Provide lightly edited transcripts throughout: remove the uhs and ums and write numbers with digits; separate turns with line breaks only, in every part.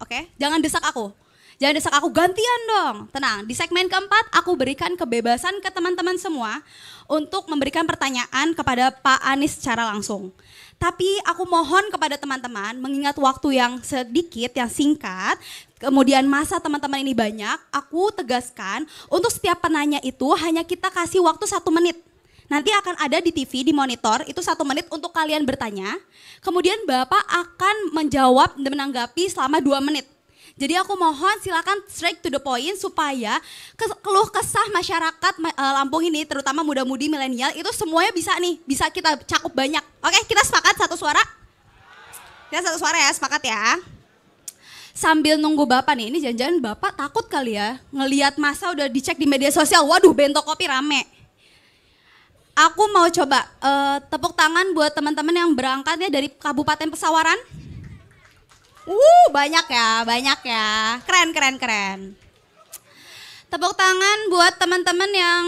oke? Jangan desak aku. Jangan desak aku, gantian dong. Tenang, di segmen keempat aku berikan kebebasan ke teman-teman semua untuk memberikan pertanyaan kepada Pak Anies secara langsung. Tapi aku mohon kepada teman-teman, mengingat waktu yang sedikit, yang singkat, kemudian masa teman-teman ini banyak, aku tegaskan untuk setiap penanya itu hanya kita kasih waktu 1 menit. Nanti akan ada di TV, di monitor, itu 1 menit untuk kalian bertanya. Kemudian Bapak akan menjawab dan menanggapi selama 2 menit. Jadi aku mohon silakan straight to the point supaya keluh kesah masyarakat Lampung ini, terutama muda-mudi milenial, itu semuanya bisa kita cakup banyak. Oke, kita sepakat satu suara? Kita satu suara ya, sepakat ya. Sambil nunggu Bapak nih, ini jangan-jangan Bapak takut kali ya, ngelihat masa udah dicek di media sosial, waduh Bento Kopi rame. Aku mau coba tepuk tangan buat teman-teman yang berangkatnya dari Kabupaten Pesawaran. Banyak ya. Keren. Tepuk tangan buat teman-teman yang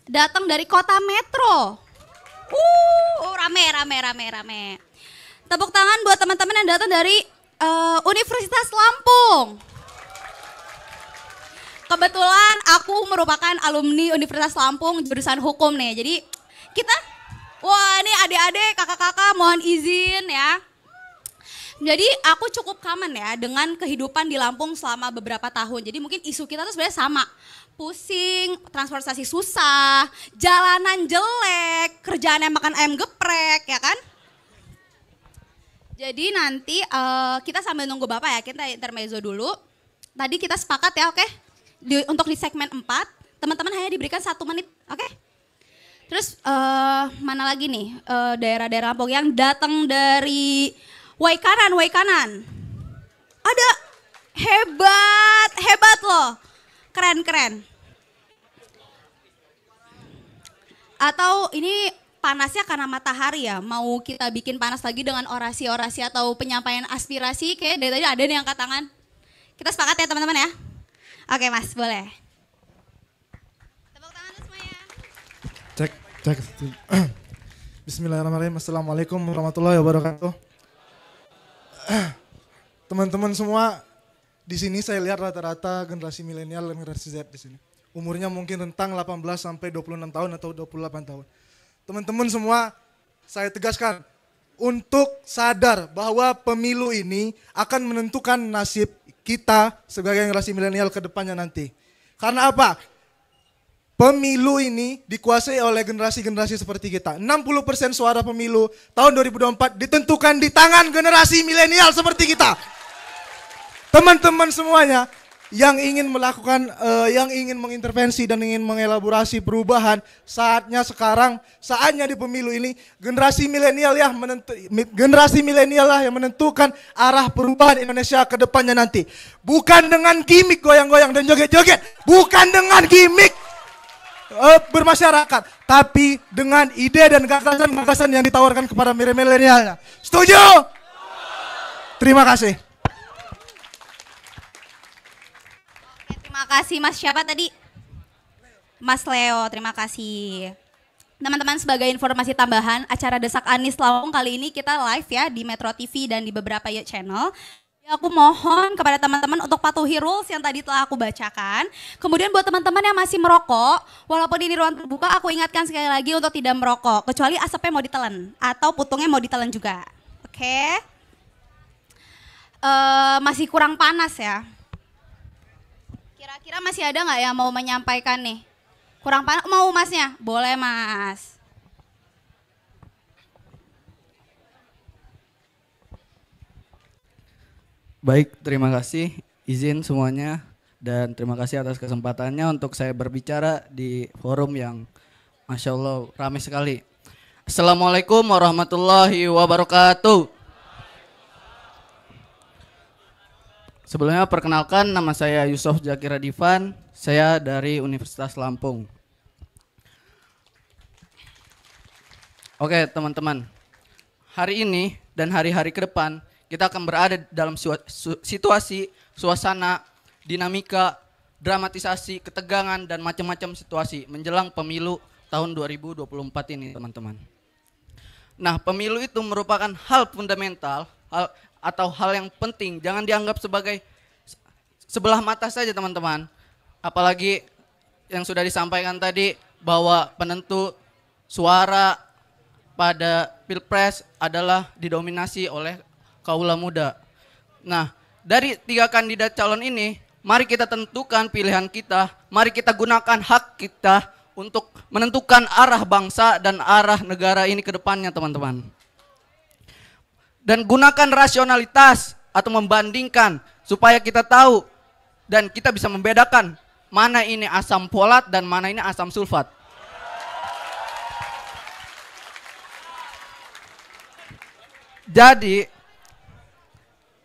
datang dari kota metro. Rame. Tepuk tangan buat teman-teman yang datang dari Universitas Lampung. Kebetulan aku merupakan alumni Universitas Lampung jurusan hukum nih. Jadi ini adik-adik, kakak-kakak mohon izin ya. Jadi aku cukup common ya dengan kehidupan di Lampung selama beberapa tahun. Jadi mungkin isu kita tuh sebenarnya sama. Pusing, transportasi susah, jalanan jelek, kerjaannya makan ayam geprek ya kan. Jadi nanti kita sambil nunggu Bapak ya, kita intermezzo dulu. Tadi kita sepakat ya, oke? Untuk di segmen 4, teman-teman hanya diberikan 1 menit, oke? Terus mana lagi nih daerah-daerah Lampung yang datang dari Way kanan. Ada, hebat loh, keren. Atau ini panasnya karena matahari ya, mau kita bikin panas lagi dengan orasi-orasi atau penyampaian aspirasi, kayak dari tadi ada nih yang angkat tangan. Kita sepakat ya teman-teman ya? Oke Mas, boleh. Tepuk tangan semuanya.
Cek. Bismillahirrahmanirrahim. Assalamualaikum warahmatullahi wabarakatuh. Teman-teman semua, di sini saya lihat rata-rata generasi milenial dan generasi Z di sini. Umurnya mungkin rentang 18 sampai 26 tahun atau 28 tahun. Teman-teman semua, saya tegaskan untuk sadar bahwa pemilu ini akan menentukan nasib kita sebagai generasi milenial ke depannya nanti. Karena apa? Pemilu ini dikuasai oleh generasi-generasi seperti kita. 60% suara pemilu tahun 2024 ditentukan di tangan generasi milenial seperti kita. Teman-teman semuanya yang ingin melakukan, yang ingin mengintervensi dan ingin mengelaborasi perubahan, saatnya di pemilu ini generasi milenial lah yang menentukan arah perubahan Indonesia ke depannya nanti. Bukan dengan gimmick goyang-goyang dan joget-joget, bukan dengan gimmick bermasyarakat, tapi dengan ide dan gagasan yang ditawarkan kepada milenialnya. Setuju? Terima kasih.
Oke, terima kasih Mas siapa tadi? Mas Leo, terima kasih. Teman-teman, sebagai informasi tambahan, acara Desak Anies Lampung kali ini kita live ya di Metro TV dan di beberapa channel. Aku mohon kepada teman-teman untuk patuhi rules yang tadi telah aku bacakan. Kemudian buat teman-teman yang masih merokok, walaupun ini ruang terbuka, aku ingatkan sekali lagi untuk tidak merokok. Kecuali asapnya mau ditelan atau putungnya mau ditelan juga. Oke? Masih kurang panas ya. Kira-kira masih ada nggak yang mau menyampaikan nih? Kurang panas, mau Masnya? Boleh Mas.
Baik, terima kasih izin semuanya dan terima kasih atas kesempatannya untuk saya berbicara di forum yang Masya Allah ramai sekali. Assalamualaikum warahmatullahi wabarakatuh. Sebelumnya perkenalkan, nama saya Yusuf Zakira Divan, saya dari Universitas Lampung. Oke teman-teman, hari ini dan hari-hari ke depan kita akan berada dalam situasi, suasana, dinamika, dramatisasi, ketegangan, dan macam-macam situasi menjelang pemilu tahun 2024 ini teman-teman. Nah, pemilu itu merupakan hal fundamental, atau hal yang penting. Jangan dianggap sebagai sebelah mata saja teman-teman. Apalagi yang sudah disampaikan tadi bahwa penentu suara pada Pilpres adalah didominasi oleh kaula muda. Nah, dari 3 kandidat calon ini, mari kita tentukan pilihan kita, mari kita gunakan hak kita untuk menentukan arah bangsa dan arah negara ini ke depannya teman-teman. Dan gunakan rasionalitas atau membandingkan supaya kita tahu dan kita bisa membedakan mana ini asam folat dan mana ini asam sulfat. Jadi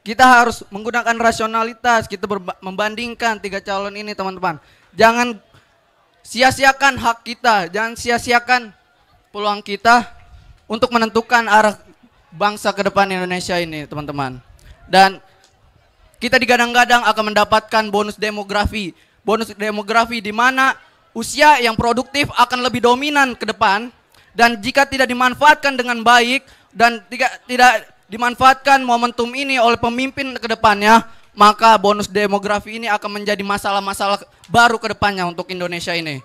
kita harus menggunakan rasionalitas, kita membandingkan 3 calon ini teman-teman. Jangan sia-siakan hak kita, jangan sia-siakan peluang kita untuk menentukan arah bangsa ke depan Indonesia ini teman-teman. Dan kita digadang-gadang akan mendapatkan bonus demografi. Bonus demografi di mana usia yang produktif akan lebih dominan ke depan. Dan jika tidak dimanfaatkan dengan baik dan tidak dimanfaatkan momentum ini oleh pemimpin ke depannya, maka bonus demografi ini akan menjadi masalah-masalah baru ke depannya untuk Indonesia ini.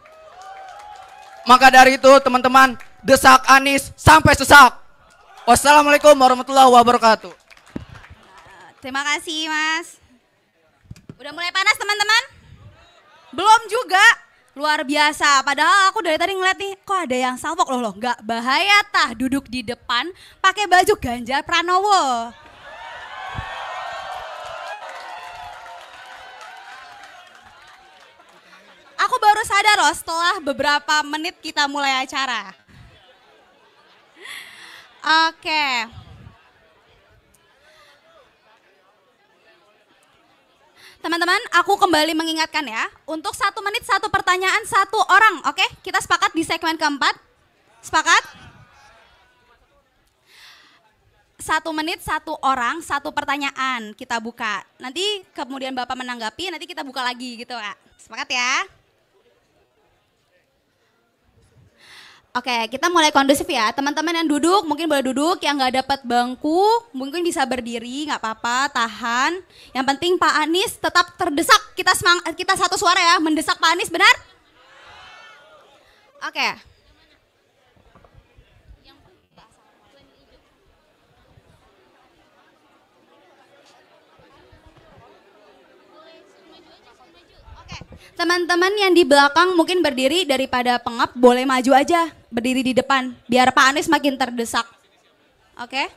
Maka dari itu teman-teman, desak Anies sampai sesak. Wassalamualaikum warahmatullahi wabarakatuh.
Terima kasih Mas. Udah mulai panas teman-teman? Belum juga. Luar biasa. Padahal aku dari tadi ngeliat nih, kok ada yang salpok loh. Gak bahaya tah duduk di depan pakai baju Ganjar Pranowo. Aku baru sadar loh setelah beberapa menit kita mulai acara. Oke. Teman-teman, aku kembali mengingatkan ya, untuk 1 menit 1 pertanyaan 1 orang, oke? Kita sepakat di segmen keempat? Sepakat? 1 menit 1 orang 1 pertanyaan kita buka. Nanti kemudian Bapak menanggapi, nanti kita buka lagi gitu Kak. Sepakat ya? Oke, kita mulai kondusif ya. Teman-teman yang duduk mungkin boleh duduk, yang nggak dapat bangku mungkin bisa berdiri, nggak apa-apa, tahan. Yang penting Pak Anies tetap terdesak. Kita satu suara ya, mendesak Pak Anies, benar? Oke. Teman-teman yang di belakang mungkin berdiri, daripada pengap boleh maju aja, berdiri di depan biar Pak Anies makin terdesak. Oke.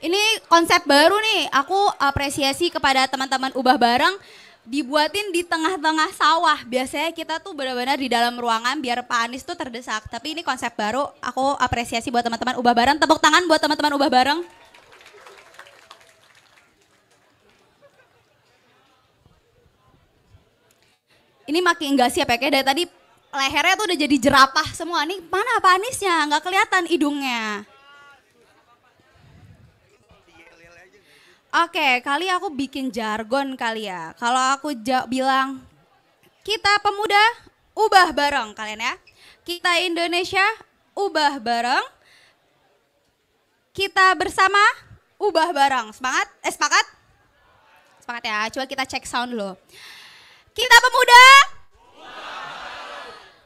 Ini konsep baru nih, aku apresiasi kepada teman-teman Ubah Bareng, dibuatin di tengah-tengah sawah. Biasanya kita tuh benar-benar di dalam ruangan biar Pak Anies tuh terdesak. Tapi ini konsep baru, aku apresiasi buat teman-teman Ubah Bareng. Tepuk tangan buat teman-teman Ubah Bareng. Ini makin nggak siap ya, kayak dari tadi lehernya tuh udah jadi jerapah semua. Nih mana Pak Aniesnya, nggak kelihatan hidungnya. Oke, kali aku bikin jargon kali ya. Kalau aku bilang, kita pemuda ubah bareng kalian ya. Kita Indonesia ubah bareng. Kita bersama ubah bareng. Semangat? Sepakat? Sepakat ya, coba kita cek sound dulu. Kita pemuda,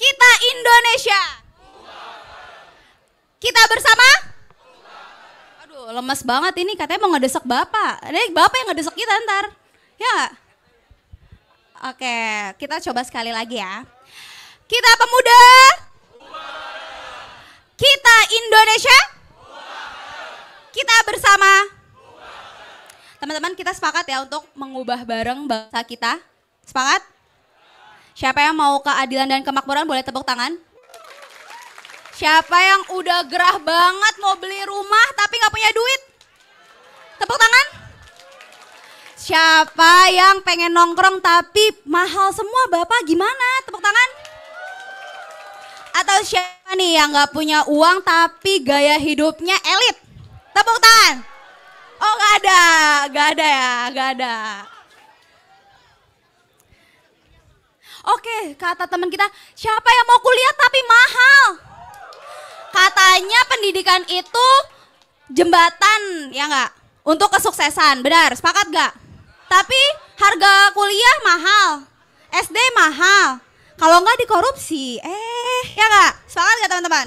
kita Indonesia, kita bersama. Aduh, lemes banget ini, katanya mau ngedesak Bapak. Ini Bapak yang ngedesak kita ntar, ya nggak? Oke, kita coba sekali lagi ya. Kita pemuda, kita Indonesia, kita bersama. Teman-teman, kita sepakat ya untuk mengubah bareng bangsa kita. Sepakat? Siapa yang mau keadilan dan kemakmuran boleh tepuk tangan? Siapa yang udah gerah banget mau beli rumah tapi gak punya duit? Tepuk tangan. Siapa yang pengen nongkrong tapi mahal semua, Bapak gimana? Tepuk tangan. Atau siapa nih yang gak punya uang tapi gaya hidupnya elit? Tepuk tangan. Oh gak ada ya, gak ada. Oke, kata teman kita, siapa yang mau kuliah tapi mahal? Katanya pendidikan itu jembatan, ya enggak? untuk kesuksesan. Benar, sepakat gak? Tapi harga kuliah mahal, SD mahal. Kalau nggak dikorupsi, ya nggak? Sepakat nggak teman-teman?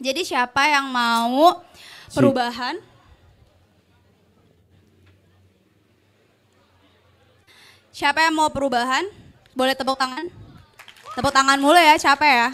Jadi siapa yang mau perubahan? Siapa yang mau perubahan? Boleh tepuk tangan? Tepuk tangan mulu ya, siapa ya?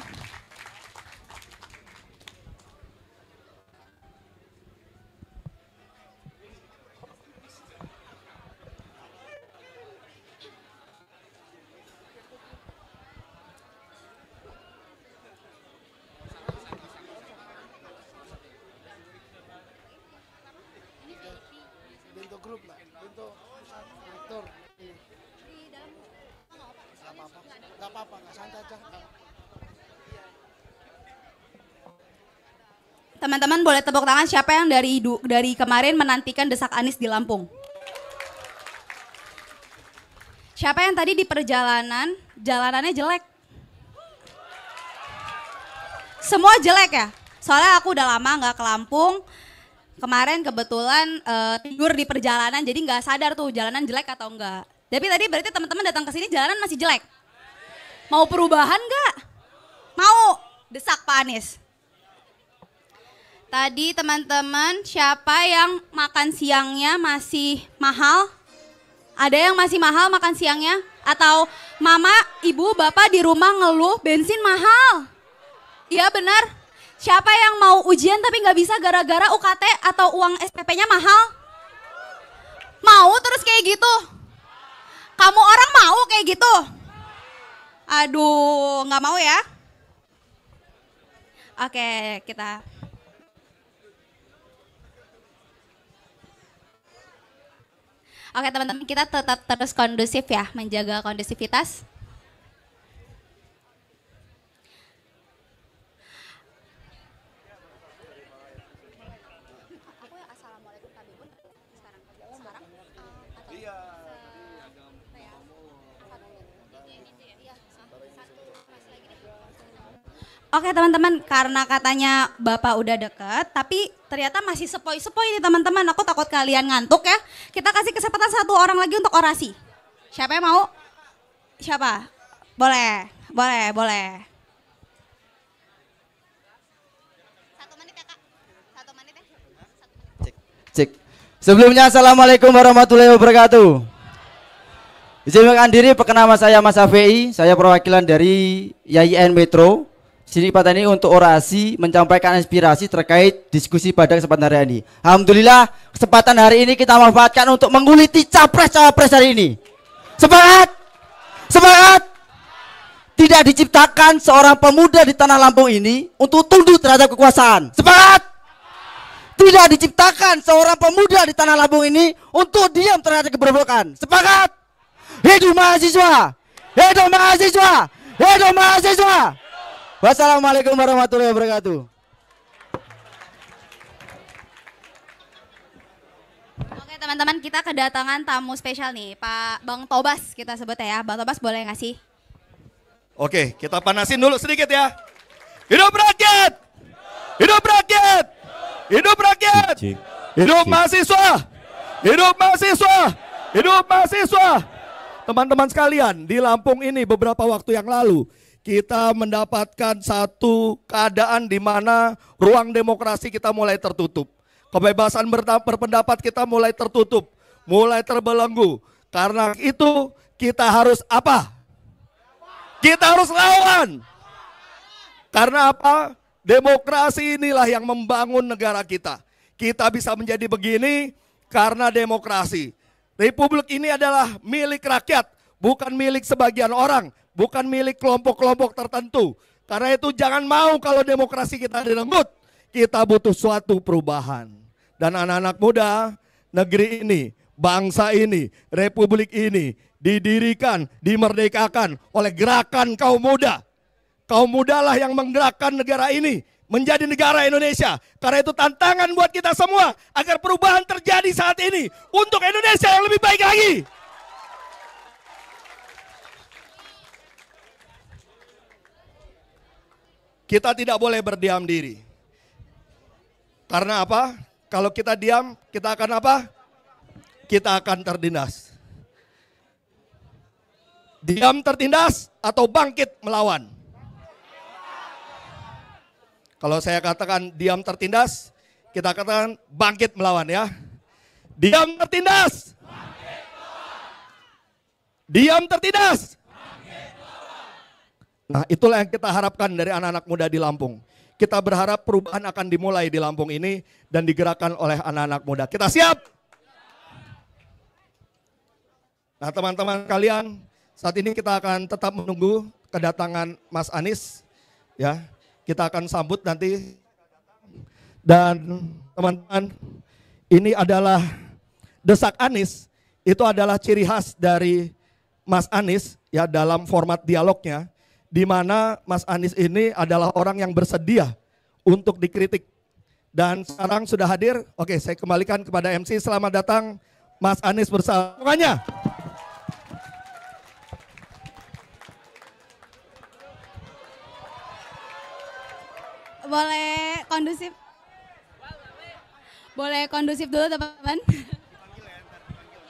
Bentuk grup lah, bentuk aktor. Gak apa-apa, gak santai aja.
Teman-teman boleh tepuk tangan siapa yang dari kemarin menantikan desak Anies di Lampung? Siapa yang tadi di perjalanan, jalanannya jelek? Semua jelek ya? Soalnya aku udah lama nggak ke Lampung. Kemarin kebetulan tidur di perjalanan, jadi nggak sadar tuh jalanan jelek atau enggak. Tapi tadi berarti teman-teman datang ke sini jalanan masih jelek. Mau perubahan nggak? Mau desak Pak Anies. Tadi teman-teman siapa yang makan siangnya masih mahal? Ada yang masih mahal makan siangnya? Atau mama, ibu, bapak di rumah ngeluh bensin mahal? Iya benar. Siapa yang mau ujian tapi nggak bisa gara-gara UKT atau uang SPP-nya mahal? Mau terus kayak gitu? Kamu orang mau kayak gitu? Aduh, nggak mau ya? Oke, kita... Oke teman-teman, kita tetap terus kondusif ya, menjaga kondusivitas. Oke teman-teman, karena katanya Bapak udah deket, tapi ternyata masih sepoi-sepoi nih teman-teman. Aku takut kalian ngantuk ya. Kita kasih kesempatan satu orang lagi untuk orasi. Siapa yang mau? Siapa? Boleh, boleh, boleh. 1 menit ya Kak, 1 menit ya.
Cek. Sebelumnya Assalamualaikum warahmatullahi wabarakatuh. Izinkan diri, perkenalkan saya Mas AVI, saya perwakilan dari YIN Metro. Sini pada ini untuk orasi menyampaikan inspirasi terkait diskusi pada kesempatan hari ini. Alhamdulillah kesempatan hari ini kita manfaatkan untuk menguliti capres-cawapres hari ini. Semangat! Semangat! Tidak diciptakan seorang pemuda di tanah Lampung ini untuk tunduk terhadap kekuasaan. Semangat! Tidak diciptakan seorang pemuda di tanah Lampung ini untuk diam terhadap keberbrokan. Semangat! Hidup mahasiswa! Hidup mahasiswa! Hidup mahasiswa! Wassalamualaikum warahmatullahi wabarakatuh.
Oke teman-teman, kita kedatangan tamu spesial nih, Pak Bang Tobas kita sebut ya. Bang Tobas boleh ngasih?
Oke, kita panasin dulu sedikit ya. Hidup rakyat! Hidup rakyat! Hidup rakyat! Hidup mahasiswa! Hidup mahasiswa! Hidup mahasiswa! Teman-teman sekalian, di Lampung ini beberapa waktu yang lalu kita mendapatkan satu keadaan di mana ruang demokrasi kita mulai tertutup. Kebebasan berpendapat kita mulai tertutup, mulai terbelenggu. Karena itu kita harus apa? Kita harus lawan. Karena apa? Demokrasi inilah yang membangun negara kita. Kita bisa menjadi begini karena demokrasi. Republik ini adalah milik rakyat, bukan milik sebagian orang. Bukan milik kelompok-kelompok tertentu. Karena itu jangan mau kalau demokrasi kita direnggut. Kita butuh suatu perubahan. Dan anak-anak muda, negeri ini, bangsa ini, republik ini didirikan, dimerdekakan oleh gerakan kaum muda. Kaum muda lah yang menggerakkan negara ini menjadi negara Indonesia. Karena itu tantangan buat kita semua agar perubahan terjadi saat ini untuk Indonesia yang lebih baik lagi. Kita tidak boleh berdiam diri. Karena apa? Kalau kita diam, kita akan apa? Kita akan tertindas. Diam tertindas atau bangkit melawan? Kalau saya katakan diam tertindas, kita katakan bangkit melawan ya. Diam tertindas. Diam tertindas. Nah, itulah yang kita harapkan dari anak-anak muda di Lampung. Kita berharap perubahan akan dimulai di Lampung ini dan digerakkan oleh anak-anak muda. Kita siap? Nah, teman-teman kalian, saat ini kita akan tetap menunggu kedatangan Mas Anies. Ya, kita akan sambut nanti. Dan teman-teman, ini adalah desak Anies. Itu adalah ciri khas dari Mas Anies ya dalam format dialognya. Di mana Mas Anies ini adalah orang yang bersedia untuk dikritik. Dan sekarang sudah hadir, oke saya kembalikan kepada MC, selamat datang Mas Anies bersama semuanya.
Boleh kondusif? Boleh kondusif dulu teman-teman?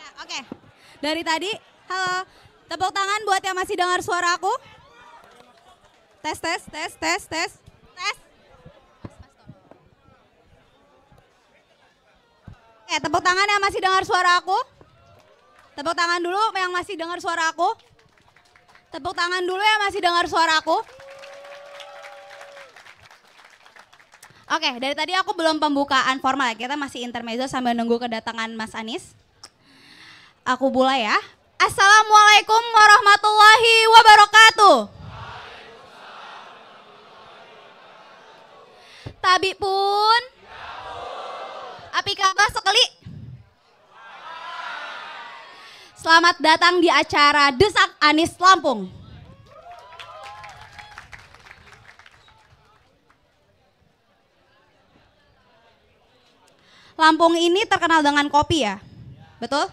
Ya, oke. Dari tadi, halo, tepuk tangan buat yang masih dengar suara aku. Tes. Tepuk tangan yang masih dengar suara aku. Tepuk tangan dulu yang masih dengar suara aku. Tepuk tangan dulu yang masih dengar suara aku. Oke, dari tadi aku belum pembukaan formal, kita masih intermezzo sambil nunggu kedatangan Mas Anies. Aku mulai ya. Assalamualaikum warahmatullahi wabarakatuh. Tabi pun, api kabar sekali. Selamat datang di acara Desak Anies Lampung. Lampung ini terkenal dengan kopi ya, betul?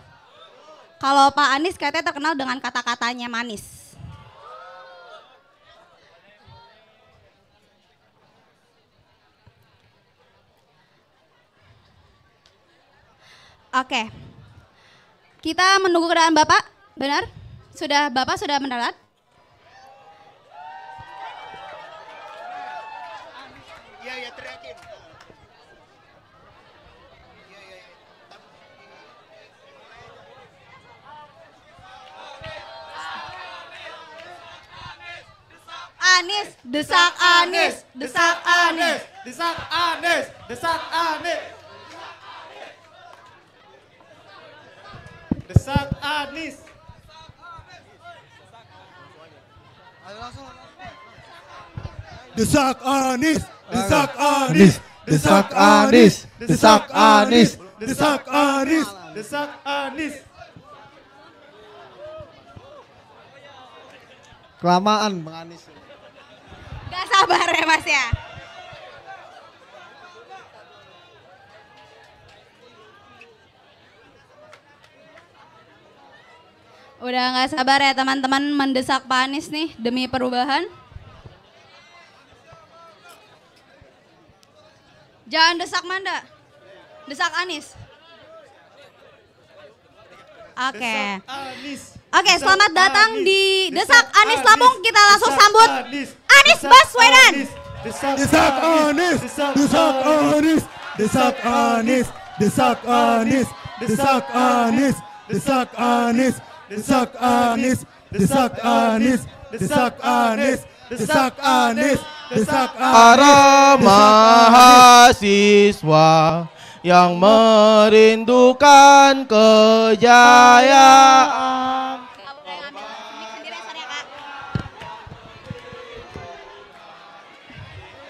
Kalau Pak Anies katanya terkenal dengan kata-katanya manis. Oke, kita menunggu kedatangan Bapak, benar? Bapak sudah mendarat?
Iya, teriakin.
Anies, desak Anies, desak Anies,
Desak Anies, desak Anies. Desak Anies. Desak Anies, desak Anies, desak Anies, desak Anies, desak Anies, desak Anies. Kelamaan Bang Anies.
Gak sabar ya Mas ya. Udah gak sabar ya teman-teman mendesak Pak Anies nih demi perubahan. Jangan desak Manda, desak Anies. Oke. Oke, selamat datang di Desak Anies Lampung. Kita langsung sambut Anies Baswedan.
Desak Anies, desak Anies, desak Anies, desak Anies, desak Anies, desak Anies, desak Anies, desak Anies, desak Anies, desak Anies, desak
para mahasiswa yang merindukan kejayaan.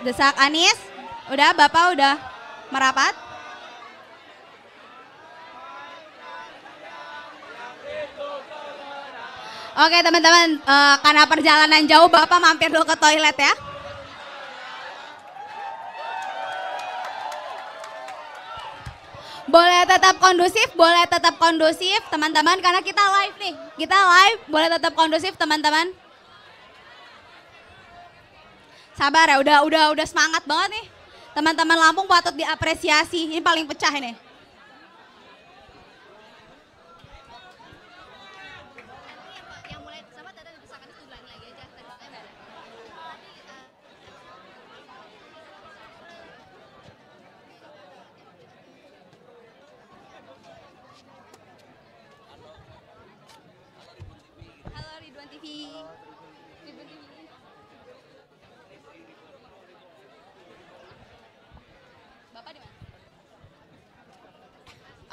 Desak Anies, udah Bapak udah merapat? Oke teman-teman, karena perjalanan jauh Bapak mampir dulu ke toilet ya. Boleh tetap kondusif teman-teman karena kita live nih. Kita live, boleh tetap kondusif teman-teman. Sabar ya, udah semangat banget nih. Teman-teman Lampung patut diapresiasi. Ini paling pecah ini. Halo Ridwan TV. Ridwan TV. Bapak di mana?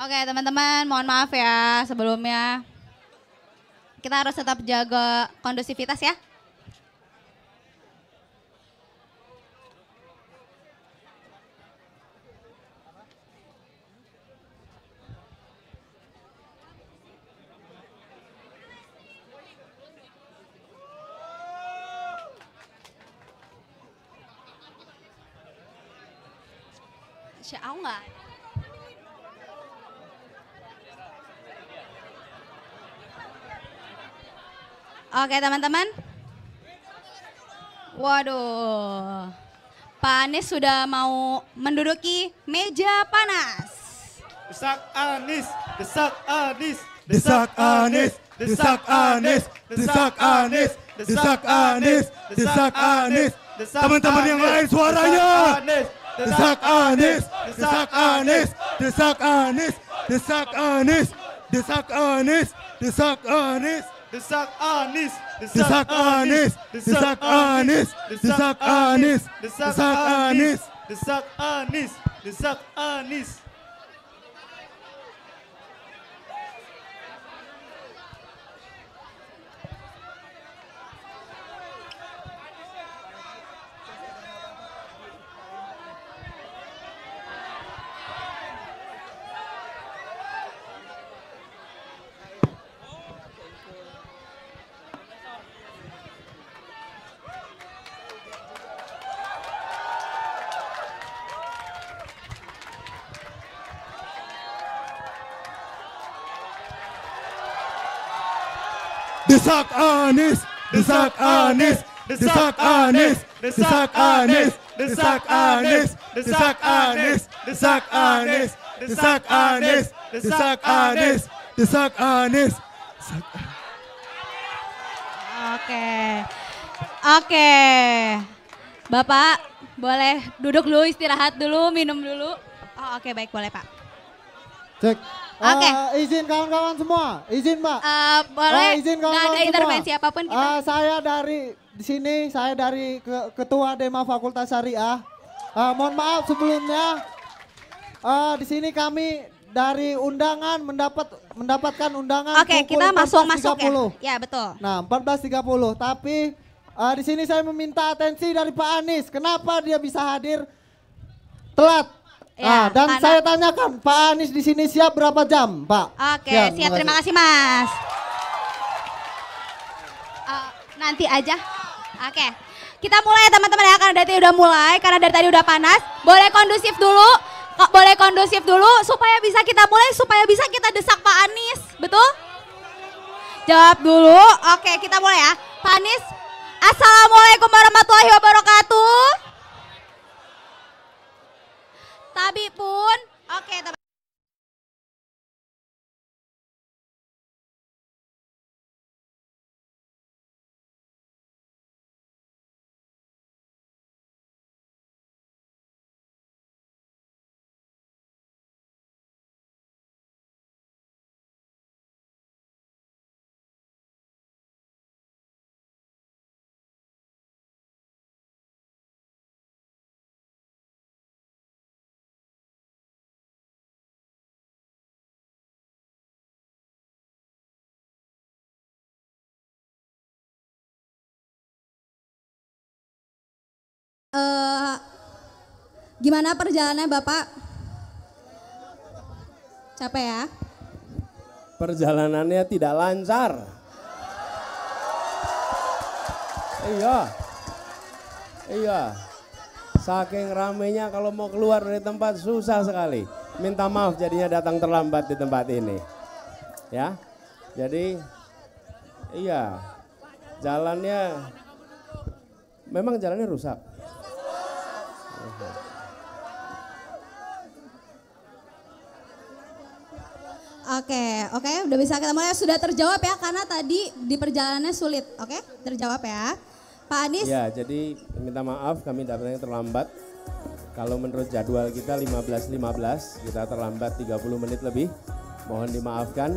Oke teman-teman, mohon maaf ya sebelumnya. Kita harus tetap jaga kondusivitas ya. Aku nggak. Oke teman-teman. Waduh. Pak Anies sudah mau menduduki meja panas.
Desak Anies, desak Anies,
Desak Anies, desak Anies, desak Anies, desak Anies, desak Anies. Teman-teman yang lain suaranya. Desak Anies, desak Anies, desak Anies, desak Anies, desak Anies, desak Anies.
Desak Anies,
Desak Anies, desak Anies, desak Anies, desak Anies.
desak Anies, desak Anies.
Desak Anies, desak Anies, desak Anies, desak Anies, desak Anies, desak Anies, desak Anies, desak Anies, desak Anies, desak Anies.
Oke. Oke. Bapak boleh duduk dulu, istirahat dulu, minum dulu. Oh, oke baik boleh Pak.
Cek.
Oke.
Izin kawan-kawan semua, izin Mbak.
Boleh
izin
nggak
kawan-kawan
ada intervensi
semua.
apapun kita.
Saya dari di sini, saya dari Ketua Dema Fakultas Syariah. Mohon maaf sebelumnya. Di sini kami dari undangan mendapatkan undangan.
Oke,
pukul
kita masuk ya.
14.30.
Ya betul.
Nah 14.30, tapi di sini saya meminta atensi dari Pak Anies. Kenapa dia bisa hadir telat?
Ya,
Dan
karena-
saya tanyakan, Pak Anies di sini siap berapa jam, Pak?
Oke, siap. Terima kasih Mas. Nanti aja. Oke. Kita mulai ya teman-teman ya, karena dari tadi udah mulai, karena dari tadi udah panas. Boleh kondusif dulu. Boleh kondusif dulu supaya bisa kita mulai, supaya bisa kita desak Pak Anies. Betul? Jawab dulu. Oke, kita mulai ya. Pak Anies, Assalamualaikum warahmatullahi wabarakatuh. Tapi pun, oke teman. Gimana perjalanannya Bapak? Capek ya?
Perjalanannya tidak lancar. Iya. Saking ramenya kalau mau keluar dari tempat susah sekali. Minta maaf jadinya datang terlambat di tempat ini. Ya. Jadi iya. Jalannya memang jalannya rusak.
Oke, udah bisa kita mulai. Sudah terjawab ya, karena tadi di perjalanannya sulit. Oke, terjawab ya. Pak Anies.
Ya, jadi minta maaf kami datangnya terlambat. Kalau menurut jadwal kita 15.15, kita terlambat 30 menit lebih. Mohon dimaafkan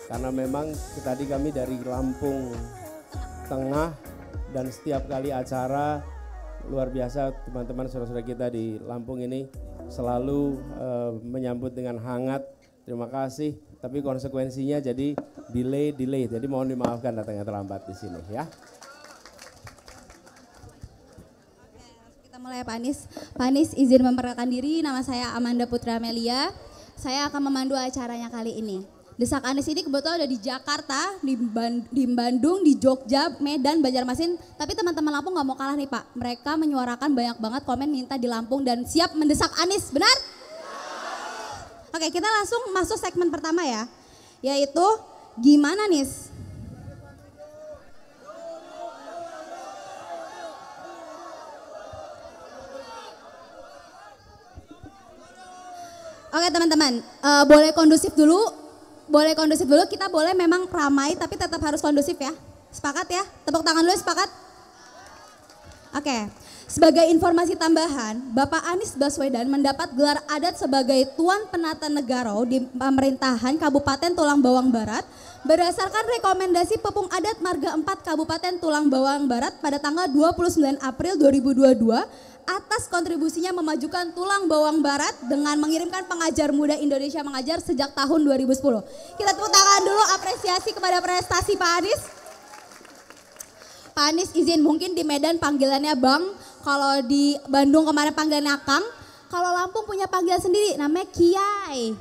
karena memang tadi kami dari Lampung Tengah dan setiap kali acara luar biasa teman-teman saudara-saudara kita di Lampung ini selalu menyambut dengan hangat. Terima kasih. Tapi konsekuensinya jadi delay. Jadi mohon dimaafkan datangnya terlambat di sini ya.
Mulai Pak Anies. Pak Anies izin memperkenalkan diri, nama saya Amanda Putra Amelia. Saya akan memandu acaranya kali ini. Desak Anies ini kebetulan ada di Jakarta, di Bandung, di Jogja, Medan, Banjarmasin. Tapi teman-teman Lampung nggak mau kalah nih Pak. Mereka menyuarakan banyak banget komen minta di Lampung dan siap mendesak Anies, benar? Oke, kita langsung masuk segmen pertama ya. Yaitu gimana Nis? Oke teman-teman, boleh kondusif dulu, kita boleh memang ramai tapi tetap harus kondusif ya, sepakat ya, tepuk tangan dulu sepakat. Oke, sebagai informasi tambahan, Bapak Anies Baswedan mendapat gelar adat sebagai Tuan Penata Negara di pemerintahan Kabupaten Tulang Bawang Barat berdasarkan rekomendasi Pepung Adat Marga 4 Kabupaten Tulang Bawang Barat pada tanggal 29 April 2022 atas kontribusinya memajukan Tulang Bawang Barat dengan mengirimkan pengajar muda Indonesia mengajar sejak tahun 2010. Kita tepuk tangan dulu apresiasi kepada prestasi Pak Anies. Pak Anies izin mungkin di Medan panggilannya Bang, kalau di Bandung kemarin panggilannya Kang, kalau Lampung punya panggilan sendiri namanya Kiai.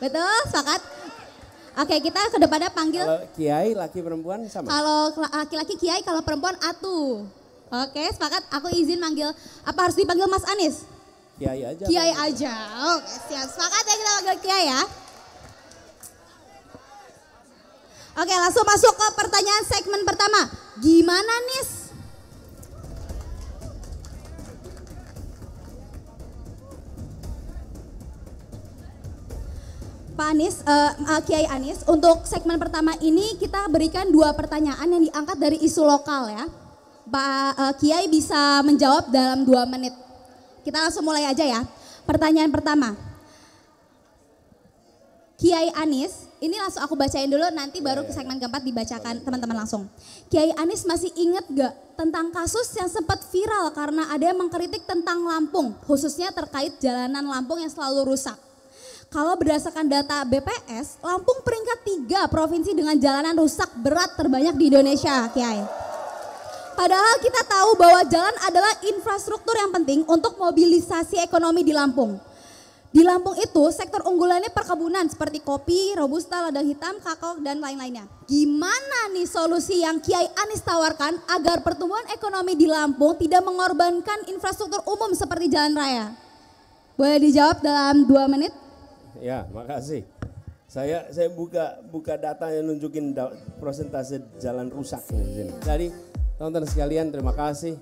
Betul, sepakat? Oke, kita ke depannya panggil.
Kalau Kiai laki perempuan sama?
Kalau laki-laki Kiai, kalau perempuan Atu. Oke, sepakat. Aku izin manggil, apa harus dipanggil Mas Anies?
Kiai aja.
Kiai aja. Oke, siap. Sepakat ya kita panggil Kiai ya. Oke, langsung masuk ke pertanyaan segmen pertama. Gimana Nis? Pak Anies, Kiai Anies, untuk segmen pertama ini kita berikan 2 pertanyaan yang diangkat dari isu lokal ya. Pak Kiai bisa menjawab dalam 2 menit. Kita langsung mulai aja ya. Pertanyaan pertama. Kiai Anies, ini langsung aku bacain dulu nanti baru ke segmen keempat dibacakan teman-teman langsung. Kiai Anies masih ingat gak tentang kasus yang sempat viral karena ada yang mengkritik tentang Lampung, khususnya terkait jalanan Lampung yang selalu rusak. Kalau berdasarkan data BPS, Lampung peringkat 3 provinsi dengan jalanan rusak berat terbanyak di Indonesia, Kiai. Padahal kita tahu bahwa jalan adalah infrastruktur yang penting untuk mobilisasi ekonomi di Lampung. Di Lampung itu sektor unggulannya perkebunan seperti kopi, robusta, ladang hitam, kakao dan lain-lainnya. Gimana nih solusi yang Kiai Anies tawarkan agar pertumbuhan ekonomi di Lampung tidak mengorbankan infrastruktur umum seperti jalan raya? Boleh dijawab dalam 2 menit?
Ya, makasih. Saya buka data yang nunjukin persentase jalan rusak di sini. Jadi teman-teman sekalian, terima kasih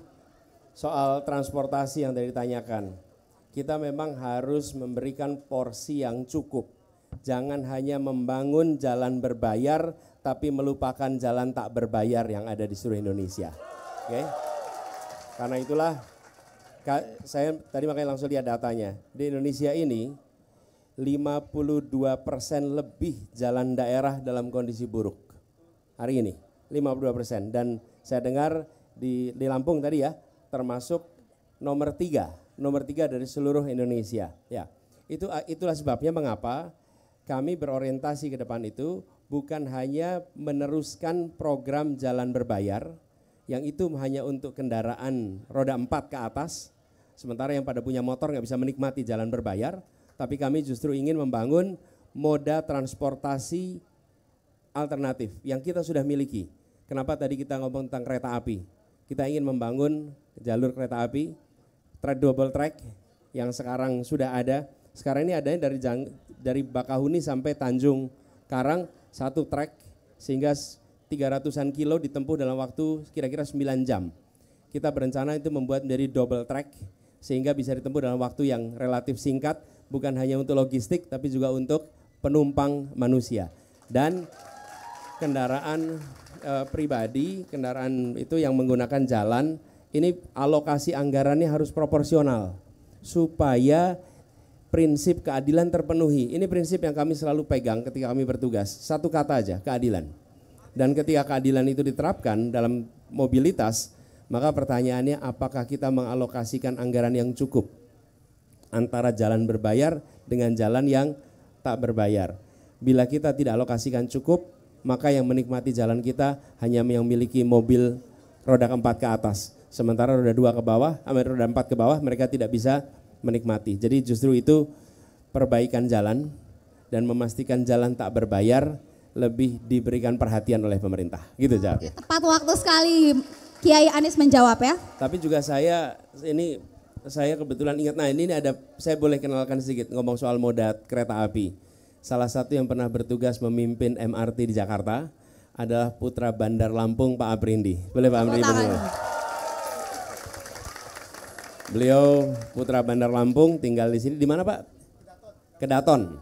soal transportasi yang tadi ditanyakan. Kita memang harus memberikan porsi yang cukup. Jangan hanya membangun jalan berbayar tapi melupakan jalan tak berbayar yang ada di seluruh Indonesia. Oke? Karena itulah saya tadi makanya langsung lihat datanya. Di Indonesia ini 52% lebih jalan daerah dalam kondisi buruk. Hari ini 52%, dan saya dengar di Lampung tadi ya termasuk nomor 3 dari seluruh Indonesia. Ya, itulah sebabnya mengapa kami berorientasi ke depan itu bukan hanya meneruskan program jalan berbayar yang itu hanya untuk kendaraan roda 4 ke atas, sementara yang pada punya motor nggak bisa menikmati jalan berbayar, tapi kami justru ingin membangun moda transportasi alternatif yang kita sudah miliki. Kenapa tadi kita ngomong tentang kereta api? Kita ingin membangun jalur kereta api, double track yang sekarang sudah ada. Sekarang ini adanya dari Bakahuni sampai Tanjung Karang 1 track sehingga 300-an kilo ditempuh dalam waktu kira-kira 9 jam. Kita berencana itu membuat menjadi double track sehingga bisa ditempuh dalam waktu yang relatif singkat, bukan hanya untuk logistik tapi juga untuk penumpang manusia. Dan kendaraan pribadi, kendaraan itu yang menggunakan jalan, ini alokasi anggarannya harus proporsional supaya prinsip keadilan terpenuhi. Ini prinsip yang kami selalu pegang ketika kami bertugas. Satu kata aja, keadilan. Dan ketika keadilan itu diterapkan dalam mobilitas, maka pertanyaannya apakah kita mengalokasikan anggaran yang cukup antara jalan berbayar dengan jalan yang tak berbayar. Bila kita tidak alokasikan cukup, maka yang menikmati jalan kita hanya yang memiliki mobil roda 4 ke atas. Sementara roda 2 ke bawah, roda 4 ke bawah mereka tidak bisa menikmati. Jadi justru itu perbaikan jalan dan memastikan jalan tak berbayar lebih diberikan perhatian oleh pemerintah. Gitu jawabnya.
Tepat waktu sekali Kiai Anies menjawab ya.
Tapi juga saya kebetulan ingat, nah ini ada, saya boleh kenalkan sedikit ngomong soal moda kereta api. Salah satu yang pernah bertugas memimpin MRT di Jakarta adalah putra Bandar Lampung Pak Aprindi. Boleh Pak Aprindi? Beliau putra Bandar Lampung, tinggal di sini. Di mana Pak? Kedaton.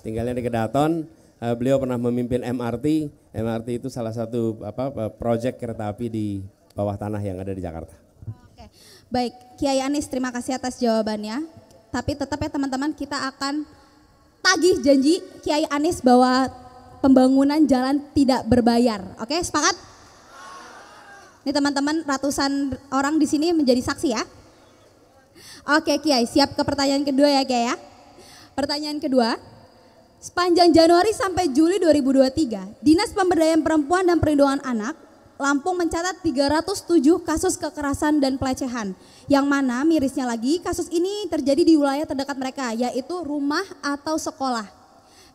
Tinggalnya di Kedaton. Beliau pernah memimpin MRT. MRT itu salah satu proyek kereta api di bawah tanah yang ada di Jakarta.
Oke. Baik, Kiai Anies terima kasih atas jawabannya. Tapi tetap ya teman-teman, kita akan tagih janji Kiai Anies bahwa pembangunan jalan tidak berbayar. Oke, sepakat? Ini teman-teman ratusan orang di sini menjadi saksi ya. Oke Kiai, siap ke pertanyaan kedua ya Kiai ya. Pertanyaan kedua, sepanjang Januari sampai Juli 2023, Dinas Pemberdayaan Perempuan dan Perlindungan Anak Lampung mencatat 307 kasus kekerasan dan pelecehan. Yang mana mirisnya lagi kasus ini terjadi di wilayah terdekat mereka, yaitu rumah atau sekolah.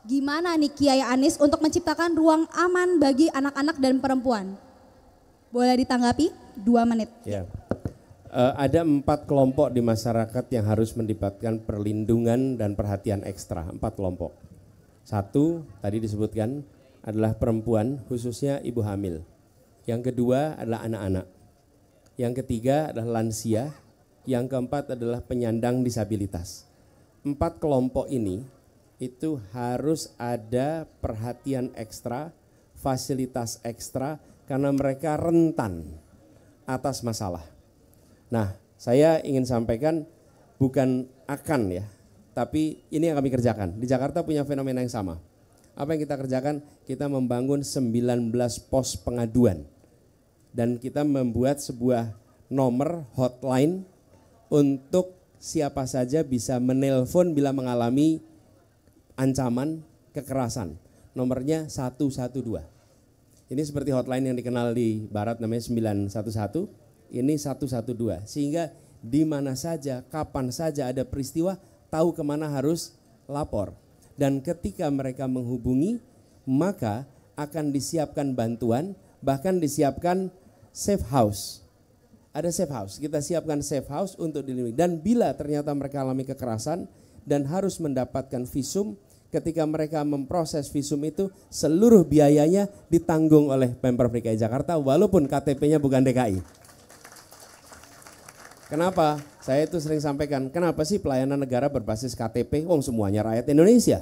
Gimana nih Kiai Anies untuk menciptakan ruang aman bagi anak-anak dan perempuan? Boleh ditanggapi 2 menit.
Ya. Ada 4 kelompok di masyarakat yang harus mendapatkan perlindungan dan perhatian ekstra. 4 kelompok. 1 tadi disebutkan adalah perempuan, khususnya ibu hamil. Yang kedua adalah anak-anak. Yang ketiga adalah lansia. Yang keempat adalah penyandang disabilitas. 4 kelompok ini itu harus ada perhatian ekstra, fasilitas ekstra karena mereka rentan atas masalah. Nah, saya ingin sampaikan bukan akan ya, tapi ini yang kami kerjakan. Di Jakarta punya fenomena yang sama. Apa yang kita kerjakan? Kita membangun 19 pos pengaduan. Dan kita membuat sebuah nomor hotline untuk siapa saja bisa menelpon bila mengalami ancaman kekerasan. Nomornya 112. Ini seperti hotline yang dikenal di barat namanya 911. Ini 112, sehingga di mana saja, kapan saja ada peristiwa, tahu kemana harus lapor. Dan ketika mereka menghubungi, maka akan disiapkan bantuan, bahkan disiapkan safe house. Ada safe house, kita siapkan safe house untuk dilindungi. Dan bila ternyata mereka alami kekerasan dan harus mendapatkan visum, ketika mereka memproses visum itu, seluruh biayanya ditanggung oleh Pemprov DKI Jakarta, walaupun KTP-nya bukan DKI. Kenapa? Saya itu sering sampaikan, kenapa sih pelayanan negara berbasis KTP? Semuanya rakyat Indonesia.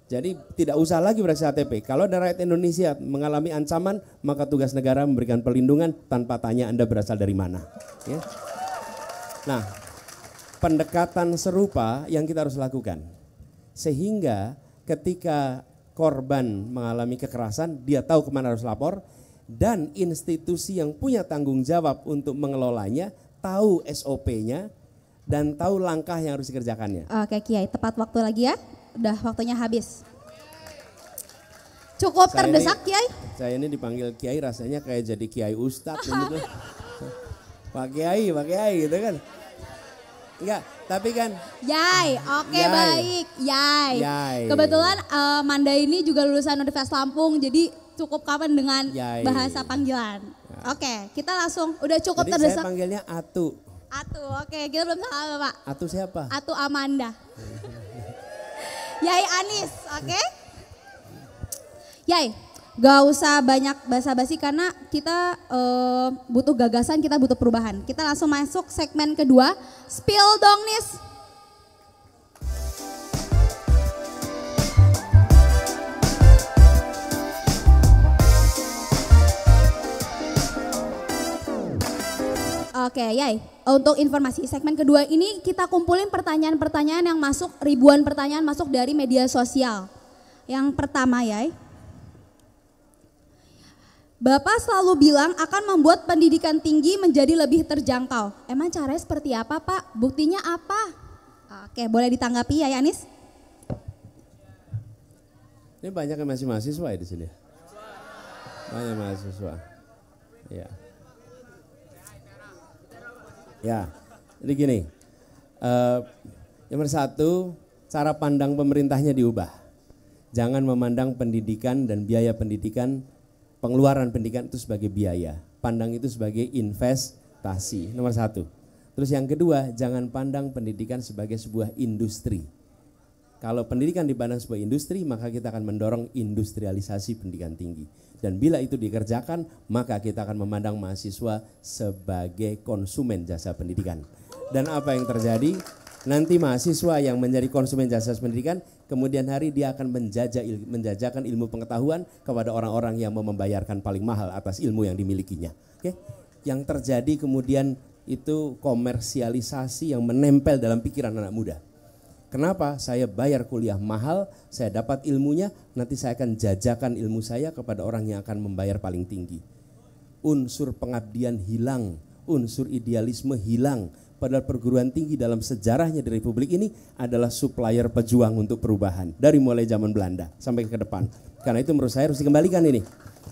Jadi tidak usah lagi berbasis KTP. Kalau ada rakyat Indonesia mengalami ancaman, maka tugas negara memberikan perlindungan tanpa tanya Anda berasal dari mana. Ya. Nah, pendekatan serupa yang kita harus lakukan. Sehingga ketika korban mengalami kekerasan, dia tahu kemana harus lapor. Dan institusi yang punya tanggung jawab untuk mengelolanya, tahu SOP-nya dan tahu langkah yang harus dikerjakannya.
Oke Kiai, tepat waktu lagi ya. Udah waktunya habis. Cukup terdesak Kiai?
Saya ini dipanggil Kiai rasanya kayak jadi Kiai Ustadz gitu. Pak Kiai gitu kan. Enggak, tapi kan
Yai, oke baik. Yai. Kebetulan Manda ini juga lulusan Universitas Lampung, jadi cukup kapan dengan bahasa panggilan. Oke, kita langsung udah cukup
jadi
terdesak.
Saya panggilnya Atu.
Atu, oke, kita belum salah Pak.
Atu siapa?
Atu Amanda. Yai Anies, oke? Yai, gak usah banyak basa-basi karena kita butuh gagasan, kita butuh perubahan. Kita langsung masuk segmen kedua, spill dong Nis. Oke, Yai. Untuk informasi segmen kedua ini kita kumpulin pertanyaan-pertanyaan yang masuk, ribuan pertanyaan masuk dari media sosial. Yang pertama, Yai. Bapak selalu bilang akan membuat pendidikan tinggi menjadi lebih terjangkau. Emang caranya seperti apa, Pak? Buktinya apa? Oke, boleh ditanggapi, Yai Anis?
Ini banyak yang masih mahasiswa ya di sini. Banyak mahasiswa. Ya. Ya, jadi gini, nomor satu, cara pandang pemerintahnya diubah. Jangan memandang pendidikan dan biaya pendidikan, pengeluaran pendidikan itu sebagai biaya. Pandang itu sebagai investasi, nomor satu. Terus yang kedua, jangan pandang pendidikan sebagai sebuah industri. Kalau pendidikan dipandang sebagai industri, maka kita akan mendorong industrialisasi pendidikan tinggi. Dan bila itu dikerjakan, maka kita akan memandang mahasiswa sebagai konsumen jasa pendidikan. Dan apa yang terjadi? Nanti mahasiswa yang menjadi konsumen jasa pendidikan, kemudian hari dia akan menjajakan ilmu pengetahuan kepada orang-orang yang mau membayarkan paling mahal atas ilmu yang dimilikinya. Oke? Yang terjadi kemudian itu komersialisasi yang menempel dalam pikiran anak muda. Kenapa? Saya bayar kuliah mahal, saya dapat ilmunya, nanti saya akan jajakan ilmu saya kepada orang yang akan membayar paling tinggi. Unsur pengabdian hilang, unsur idealisme hilang. Padahal perguruan tinggi dalam sejarahnya di Republik ini adalah supplier pejuang untuk perubahan. Dari mulai zaman Belanda sampai ke depan. Karena itu menurut saya harus dikembalikan ini.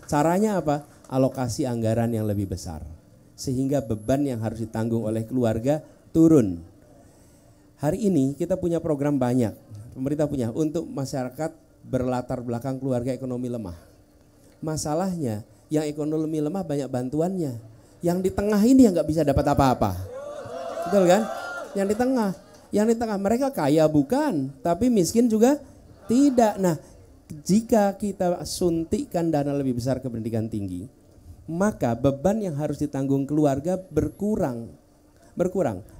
Caranya apa? Alokasi anggaran yang lebih besar. Sehingga beban yang harus ditanggung oleh keluarga turun. Hari ini kita punya program banyak, pemerintah punya untuk masyarakat berlatar belakang keluarga ekonomi lemah. Masalahnya yang ekonomi lemah banyak bantuannya, yang di tengah ini yang nggak bisa dapat apa-apa, betul kan? Yang di tengah mereka kaya bukan, tapi miskin juga tidak. Nah, jika kita suntikkan dana lebih besar ke pendidikan tinggi, maka beban yang harus ditanggung keluarga berkurang.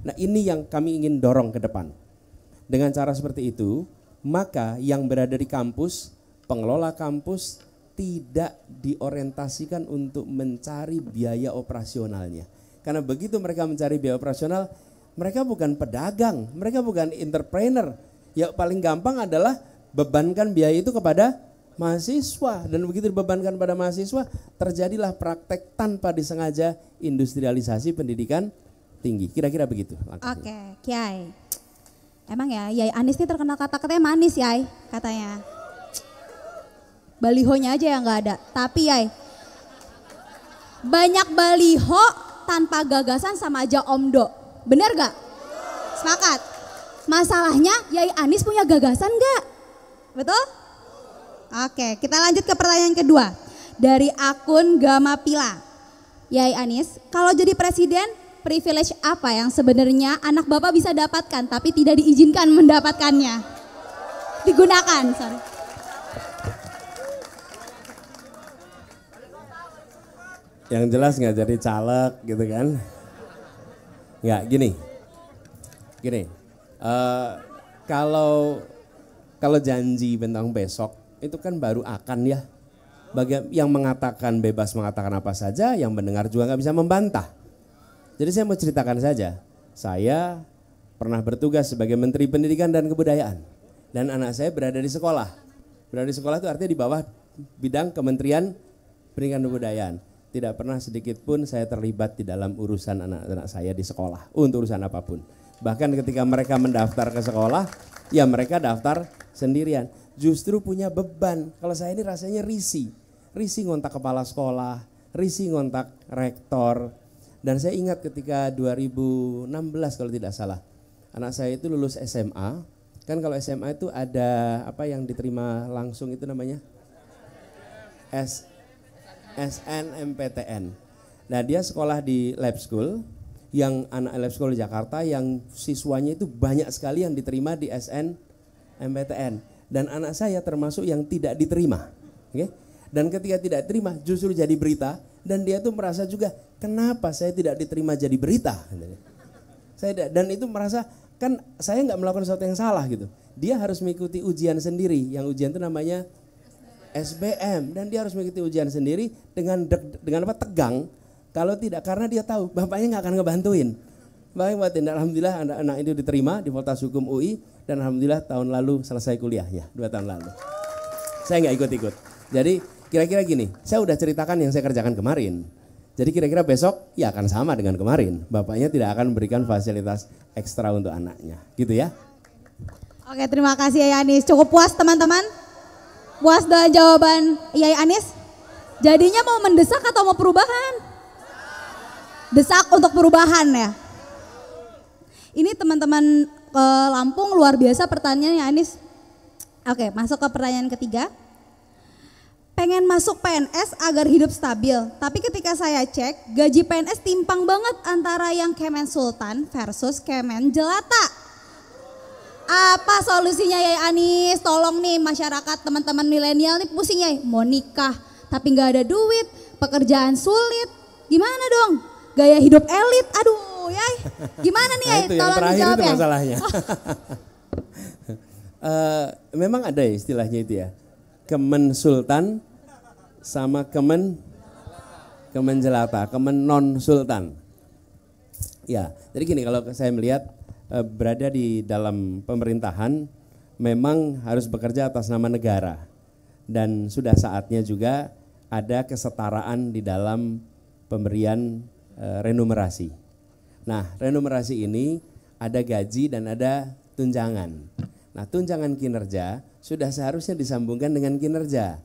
Nah, ini yang kami ingin dorong ke depan. Dengan cara seperti itu, maka yang berada di kampus, pengelola kampus tidak diorientasikan untuk mencari biaya operasionalnya. Karena begitu mereka mencari biaya operasional, mereka bukan pedagang, mereka bukan entrepreneur. Yang paling gampang adalah bebankan biaya itu kepada mahasiswa. Dan begitu dibebankan pada mahasiswa, terjadilah praktek tanpa disengaja industrialisasi pendidikan tinggi, kira-kira begitu.
Oke, Kiai. Emang ya, Yai Anis ini terkenal kata-katanya manis, Yai, katanya. Balihonya aja yang nggak ada. Tapi Yai, banyak baliho tanpa gagasan sama aja omdo. Bener gak? Sepakat. Masalahnya Yai Anis punya gagasan gak? Betul? Oke, kita lanjut ke pertanyaan kedua. Dari akun Gamapila. Yai Anis, kalau jadi presiden, privilege apa yang sebenarnya anak Bapak bisa dapatkan tapi tidak diizinkan mendapatkannya? Digunakan, sorry.
Yang jelas nggak jadi caleg gitu kan? Nggak, gini. Kalau janji bentang besok itu kan baru akan ya. Bagi yang mengatakan bebas mengatakan apa saja, yang mendengar juga nggak bisa membantah. Jadi saya mau ceritakan saja, saya pernah bertugas sebagai Menteri Pendidikan dan Kebudayaan. Dan anak saya berada di sekolah. Berada di sekolah itu artinya di bawah bidang Kementerian Pendidikan dan Kebudayaan. Tidak pernah sedikit pun saya terlibat di dalam urusan anak-anak saya di sekolah, untuk urusan apapun. Bahkan ketika mereka mendaftar ke sekolah, ya mereka daftar sendirian. Justru punya beban, kalau saya ini rasanya risih ngontak kepala sekolah, risih ngontak rektor. Dan saya ingat ketika 2016 kalau tidak salah, anak saya itu lulus SMA. Kan kalau SMA itu ada apa yang diterima langsung itu namanya? SNMPTN. Nah, dia sekolah di lab school, yang anak lab school di Jakarta yang siswanya itu banyak sekali yang diterima di SNMPTN. Dan anak saya termasuk yang tidak diterima. Okay? Dan ketika tidak diterima justru jadi berita. Dan dia tuh merasa juga, kenapa saya tidak diterima jadi berita? Dan itu merasa, kan saya nggak melakukan sesuatu yang salah gitu. Dia harus mengikuti ujian sendiri, yang ujian itu namanya SBM. Dan dia harus mengikuti ujian sendiri dengan apa, tegang. Kalau tidak, karena dia tahu bapaknya nggak akan ngebantuin. Baik, alhamdulillah anak-anak itu diterima di Fakultas Hukum UI dan alhamdulillah tahun lalu selesai kuliahnya, 2 tahun lalu. Saya nggak ikut-ikut. Jadi kira-kira gini, saya udah ceritakan yang saya kerjakan kemarin. Jadi kira-kira besok ya akan sama dengan kemarin. Bapaknya tidak akan memberikan fasilitas ekstra untuk anaknya, gitu ya.
Oke, terima kasih Yai Anis. Cukup puas teman-teman? Puas dengan jawaban Yai Anis? Jadinya mau mendesak atau mau perubahan? Desak untuk perubahan ya. Ini teman-teman Lampung luar biasa pertanyaannya Anis. Oke, masuk ke pertanyaan ketiga. Pengen masuk PNS agar hidup stabil, tapi ketika saya cek gaji PNS timpang banget antara yang Kemen Sultan versus Kemen Jelata. Apa solusinya Yai Anis? Tolong nih masyarakat teman-teman milenial nih pusing Yai. Mau nikah tapi nggak ada duit, pekerjaan sulit, gimana dong? Gaya hidup elit, aduh Yai. Gimana nih Yai?
Itu yang
Tolong
terakhir
dijawab
itu
ya.
masalahnya. Memang ada ya istilahnya itu ya. Kemen Sultan sama Kemen Jelata, Kemen non Sultan. Ya, jadi gini kalau saya melihat berada di dalam pemerintahan memang harus bekerja atas nama negara dan sudah saatnya juga ada kesetaraan di dalam pemberian remunerasi. Nah, remunerasi ini ada gaji dan ada tunjangan. Nah, tunjangan kinerja sudah seharusnya disambungkan dengan kinerja.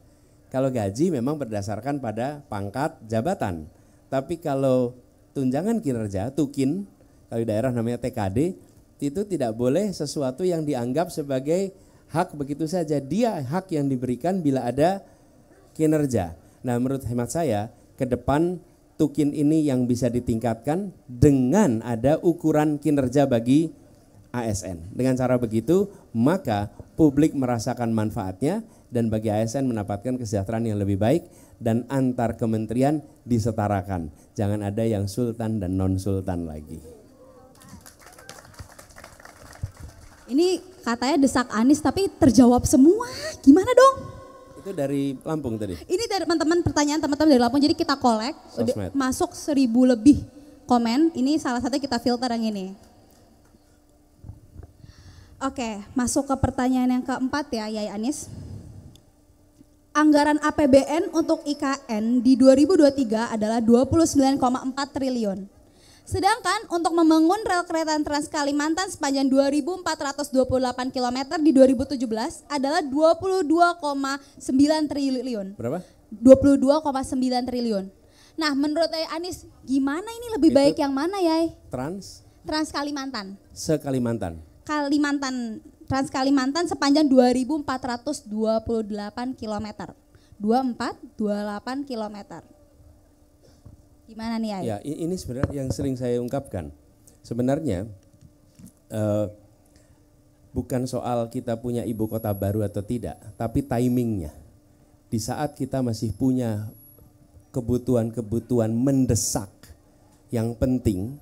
Kalau gaji memang berdasarkan pada pangkat jabatan. Tapi kalau tunjangan kinerja, tukin, kalau di daerah namanya TKD, itu tidak boleh sesuatu yang dianggap sebagai hak begitu saja. Dia hak yang diberikan bila ada kinerja. Nah, menurut hemat saya, ke depan tukin ini yang bisa ditingkatkan dengan ada ukuran kinerja bagi ASN. Dengan cara begitu, maka publik merasakan manfaatnya dan bagi ASN mendapatkan kesejahteraan yang lebih baik dan antar kementerian disetarakan. Jangan ada yang sultan dan non sultan lagi.
Ini katanya desak Anis tapi terjawab semua. Gimana dong?
Itu dari Lampung tadi.
Ini dari teman-teman pertanyaan teman-teman dari Lampung. Jadi kita kolek
Sosmed.
masuk 1000 lebih komen. Ini salah satu kita filter yang ini. Oke, masuk ke pertanyaan yang keempat ya, Yai Anis. Anggaran APBN untuk IKN di 2023 adalah 29,4 triliun. Sedangkan untuk membangun rel kereta Trans Kalimantan sepanjang 2.428 km di 2017 adalah 22,9 triliun.
Berapa?
22,9 triliun. Nah, menurut Yai Anis, gimana ini lebih baik yang mana, Yai?
Trans
Kalimantan.
Se-Kalimantan.
Trans Kalimantan sepanjang 2.428 km. 2428 km. Gimana nih Yai?
Ya, ini sebenarnya yang sering saya ungkapkan. Sebenarnya bukan soal kita punya ibu kota baru atau tidak, tapi timingnya. Di saat kita masih punya kebutuhan-kebutuhan mendesak yang penting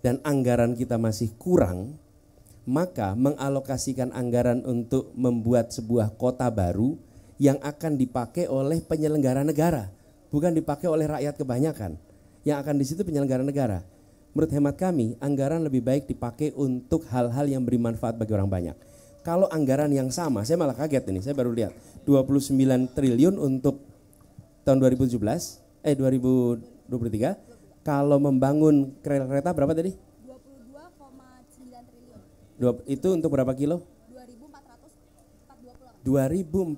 dan anggaran kita masih kurang, maka mengalokasikan anggaran untuk membuat sebuah kota baru yang akan dipakai oleh penyelenggara negara, bukan dipakai oleh rakyat kebanyakan. Yang akan di situ penyelenggara negara. Menurut hemat kami, anggaran lebih baik dipakai untuk hal-hal yang beri manfaat bagi orang banyak. Kalau anggaran yang sama, saya malah kaget ini, saya baru lihat 29 triliun untuk tahun 2023, kalau membangun kereta berapa tadi? 22,9 triliun. Itu untuk berapa kilo? 2.400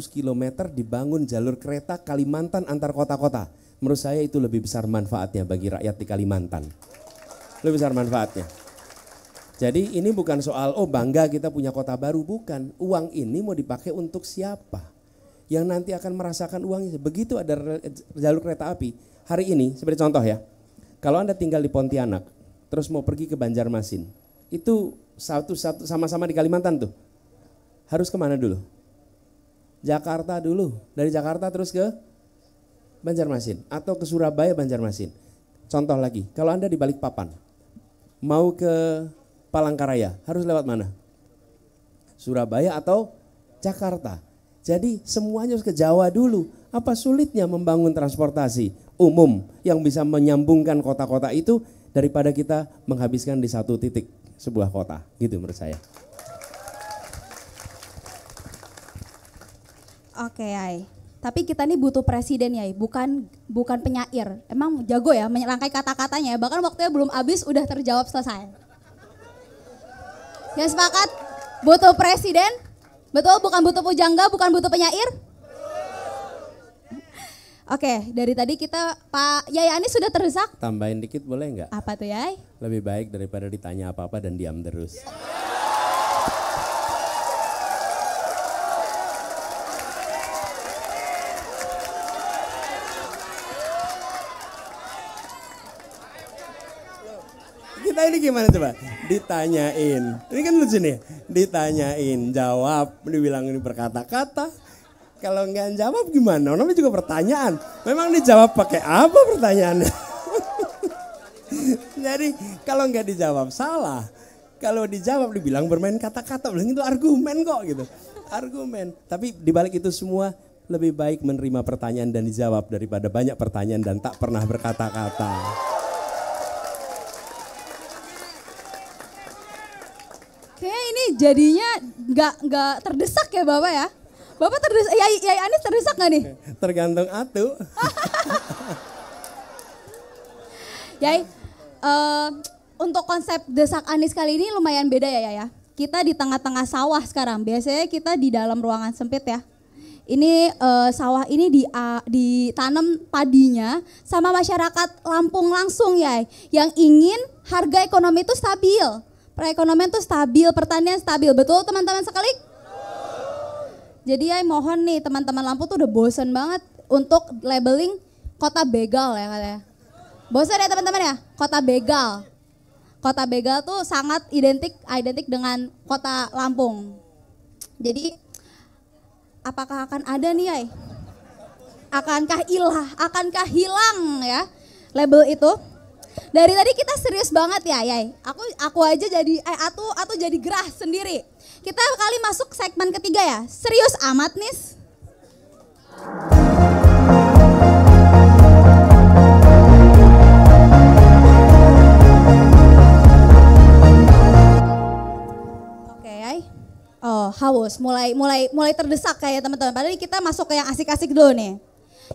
km dibangun jalur kereta Kalimantan antar kota-kota. Menurut saya itu lebih besar manfaatnya bagi rakyat di Kalimantan. Lebih besar manfaatnya. Jadi ini bukan soal bangga kita punya kota baru, bukan. Uang ini mau dipakai untuk siapa? Yang nanti akan merasakan uangnya. Begitu ada jalur kereta api. Hari ini seperti contoh ya. Kalau Anda tinggal di Pontianak, terus mau pergi ke Banjarmasin. Itu satu sama-sama di Kalimantan tuh. Harus kemana dulu? Jakarta dulu. Dari Jakarta terus ke Banjarmasin. Atau ke Surabaya Banjarmasin. Contoh lagi, kalau Anda di Balikpapan, mau ke Palangkaraya, harus lewat mana? Surabaya atau Jakarta. Jadi semuanya harus ke Jawa dulu. Apa sulitnya membangun transportasi umum yang bisa menyambungkan kota-kota itu daripada kita menghabiskan di satu titik sebuah kota, gitu menurut saya.
Oke, Yai. Tapi kita nih butuh presiden, Yai, bukan penyair. Emang jago ya merangkai kata-katanya, bahkan waktunya belum habis udah terjawab selesai. Ya sepakat? Butuh presiden? Betul, bukan butuh pujangga, bukan butuh penyair? Oke, dari tadi kita Pak Yai Anis sudah terdesak.
Tambahin dikit boleh nggak?
Apa tuh, Yai?
Lebih baik daripada ditanya apa-apa dan diam terus. Kita ini gimana coba? Ditanyain, ini kan lucu nih. Ditanyain, jawab, dibilang ini berkata-kata. Kalau nggak jawab gimana? Namanya juga pertanyaan. Memang dijawab pakai apa pertanyaannya? Jadi kalau nggak dijawab salah. Kalau dijawab dibilang bermain kata-kata. Bilang itu argumen kok gitu. Argumen. Tapi dibalik itu semua lebih baik menerima pertanyaan dan dijawab daripada banyak pertanyaan dan tak pernah berkata-kata.
Kayak ini jadinya nggak terdesak ya Bapak ya? Bapak terdesak, Yai Anis terdesak nggak nih?
Tergantung atu.
Yai, untuk konsep desak Anis kali ini lumayan beda ya. Kita di tengah-tengah sawah sekarang. Biasanya kita di dalam ruangan sempit ya. Ini sawah ini ditanam padinya sama masyarakat Lampung langsung ya. Yang ingin harga ekonomi itu stabil. Perekonomian itu stabil, pertanian stabil. Betul teman-teman sekali? Jadi ya mohon nih teman-teman Lampung tuh udah bosen banget untuk labeling kota begal ya katanya. Bosen ya teman-teman ya, kota begal. Kota begal tuh sangat identik dengan kota Lampung. Jadi apakah akan ada nih Yai? Akankah hilang ya label itu? Dari tadi kita serius banget ya Yai. Aku aja jadi Atu jadi gerah sendiri. Kita kali masuk segmen ketiga ya. Serius amat Nis. Oke, Yai. Oh, haus. Mulai terdesak kayak teman-teman. Padahal kita masuk ke yang asik-asik dulu nih.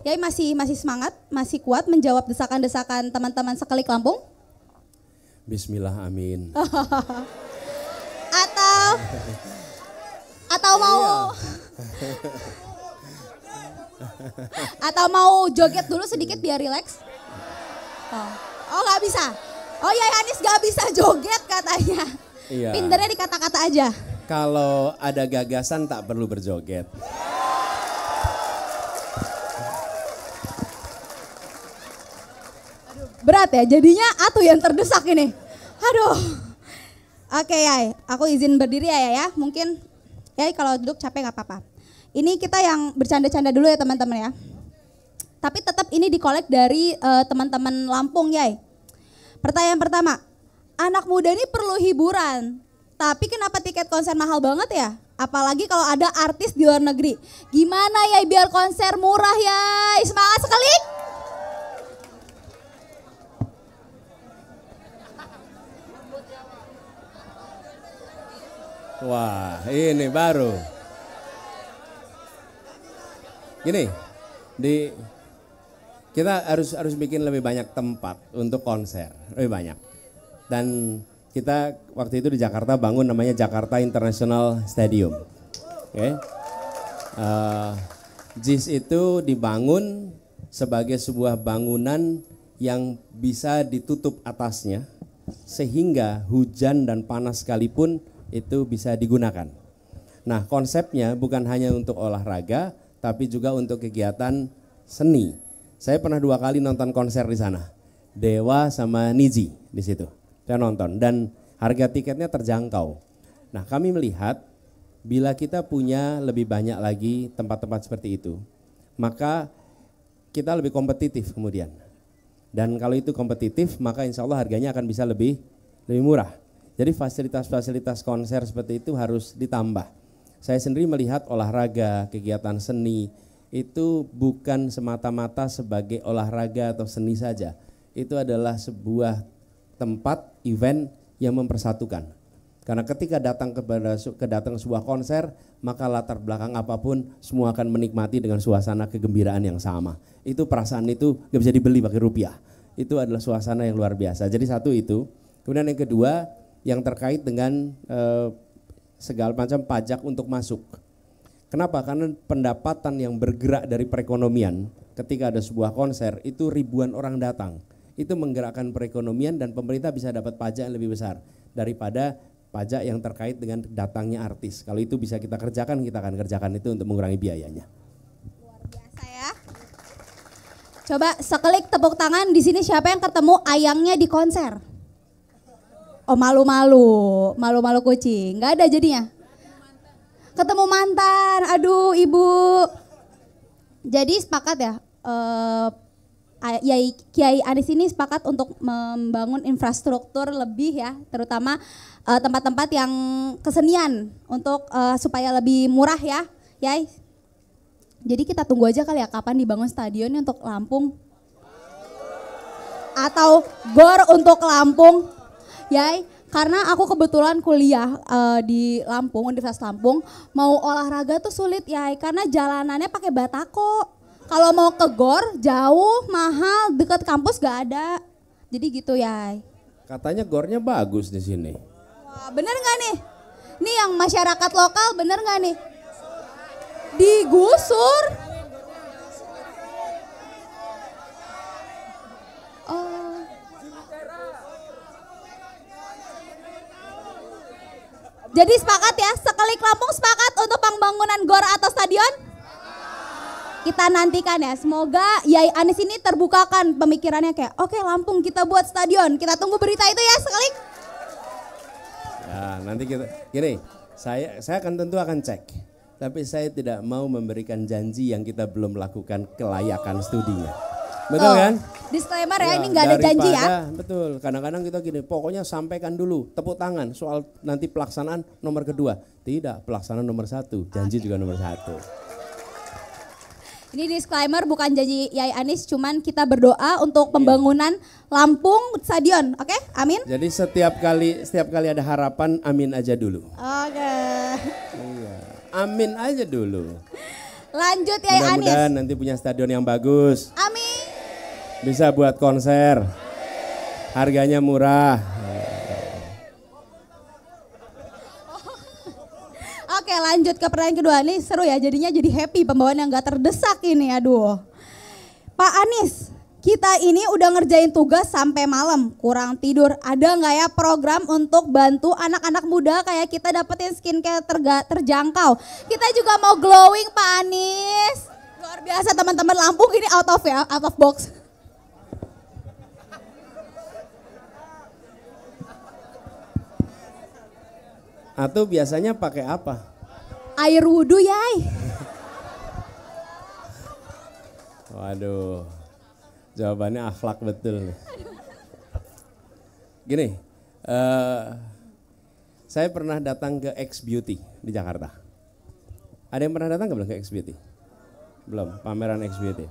Yai masih semangat, masih kuat menjawab desakan-desakan teman-teman sekelik Lampung?
Bismillah, amin.
Atau mau joget dulu sedikit biar rileks? Oh nggak bisa. Oh Yai Anis nggak bisa joget katanya.
Iya.
Pinternya di kata-kata aja.
Kalau ada gagasan tak perlu berjoget.
Berat ya, jadinya Atu yang terdesak ini. Aduh. Oke Yai, aku izin berdiri ya. Mungkin Yai kalau duduk capek gak apa-apa. Ini kita yang bercanda-canda dulu ya teman-teman ya. Tapi tetap ini dikolek dari teman-teman Lampung Yai. Pertanyaan pertama, anak muda ini perlu hiburan. Tapi kenapa tiket konser mahal banget ya? Apalagi kalau ada artis di luar negeri. Gimana Yai biar konser murah Yai? Semangat sekali.
Wah, ini baru. Gini, kita harus bikin lebih banyak tempat untuk konser, lebih banyak. Dan kita waktu itu di Jakarta bangun namanya Jakarta International Stadium. Oke. JIS itu dibangun sebagai sebuah bangunan yang bisa ditutup atasnya sehingga hujan dan panas sekalipun itu bisa digunakan. Nah, konsepnya bukan hanya untuk olahraga, tapi juga untuk kegiatan seni. Saya pernah 2 kali nonton konser di sana, Dewa sama Niji di situ. Saya nonton dan harga tiketnya terjangkau. Nah, kami melihat bila kita punya lebih banyak lagi tempat-tempat seperti itu, maka kita lebih kompetitif kemudian. Dan kalau itu kompetitif, maka insya Allah harganya akan bisa lebih murah. Jadi fasilitas-fasilitas konser seperti itu harus ditambah. Saya sendiri melihat olahraga, kegiatan seni, itu bukan semata-mata sebagai olahraga atau seni saja. Itu adalah sebuah tempat event yang mempersatukan. Karena ketika datang kedatang sebuah konser, maka latar belakang apapun semua akan menikmati dengan suasana kegembiraan yang sama. Itu perasaan itu gak bisa dibeli pakai rupiah. Itu adalah suasana yang luar biasa. Jadi satu itu. Kemudian yang kedua yang terkait dengan segala macam pajak untuk masuk. Kenapa? Karena pendapatan yang bergerak dari perekonomian ketika ada sebuah konser itu ribuan orang datang. Itu menggerakkan perekonomian dan pemerintah bisa dapat pajak yang lebih besar daripada pajak yang terkait dengan datangnya artis. Kalau itu bisa kita kerjakan, kita akan kerjakan itu untuk mengurangi biayanya.
Luar biasa ya. Coba sekelik tepuk tangan di sini siapa yang ketemu ayangnya di konser? Oh malu-malu kucing, nggak ada jadinya. Ketemu mantan, aduh ibu. Jadi sepakat ya, Kiai Anies ini sepakat untuk membangun infrastruktur lebih ya, terutama tempat-tempat yang kesenian untuk supaya lebih murah ya, Yai. Jadi kita tunggu aja kali ya kapan dibangun stadionnya untuk Lampung. Atau GOR untuk Lampung, Yai. Karena aku kebetulan kuliah di Lampung, Universitas Lampung, mau olahraga tuh sulit Yai, karena jalanannya pakai batako. Kalau mau ke GOR jauh, mahal, dekat kampus gak ada. Jadi gitu Yai.
Katanya GOR-nya bagus di sini.
Wah, bener gak nih? Ini yang masyarakat lokal bener gak nih? Digusur. Oh. Jadi sepakat ya, sekelik Lampung sepakat untuk pembangunan GOR atau stadion? Kita nantikan ya, semoga Yai Anies ini terbukakan pemikirannya kayak oke, Lampung kita buat stadion, kita tunggu berita itu ya sekelik.
Ya nanti kita, gini, saya tentu akan cek, tapi saya tidak mau memberikan janji yang kita belum lakukan kelayakan studinya. Betul kan?
Disclaimer ya, ini nggak ada janji ya.
Betul, kadang-kadang kita gini, pokoknya sampaikan dulu, tepuk tangan soal nanti pelaksanaan nomor kedua. Tidak, pelaksanaan nomor satu, janji juga nomor satu.
Ini disclaimer bukan janji Yai Anies, cuman kita berdoa untuk pembangunan Lampung Stadion, oke? Amin.
Jadi setiap kali ada harapan, amin aja dulu.
Oke.
Iya, amin aja dulu.
Lanjut Yai Anies.
Mudah-mudahan nanti punya stadion yang bagus.
Amin.
Bisa buat konser. Harganya murah.
Oke, lanjut ke pertanyaan kedua. Nih seru ya, jadinya jadi happy pembawaan yang gak terdesak ini, aduh. Pak Anies, kita ini udah ngerjain tugas sampai malam, kurang tidur. Ada nggak ya program untuk bantu anak-anak muda kayak kita dapetin skincare terjangkau? Kita juga mau glowing Pak Anies. Luar biasa teman-teman, Lampung ini out of box.
Atau biasanya pakai apa?
Air wudhu Yai.
Waduh, jawabannya akhlak betul nih. Gini, saya pernah datang ke X Beauty di Jakarta. Ada yang pernah datang belum ke X Beauty? Belum, pameran X Beauty.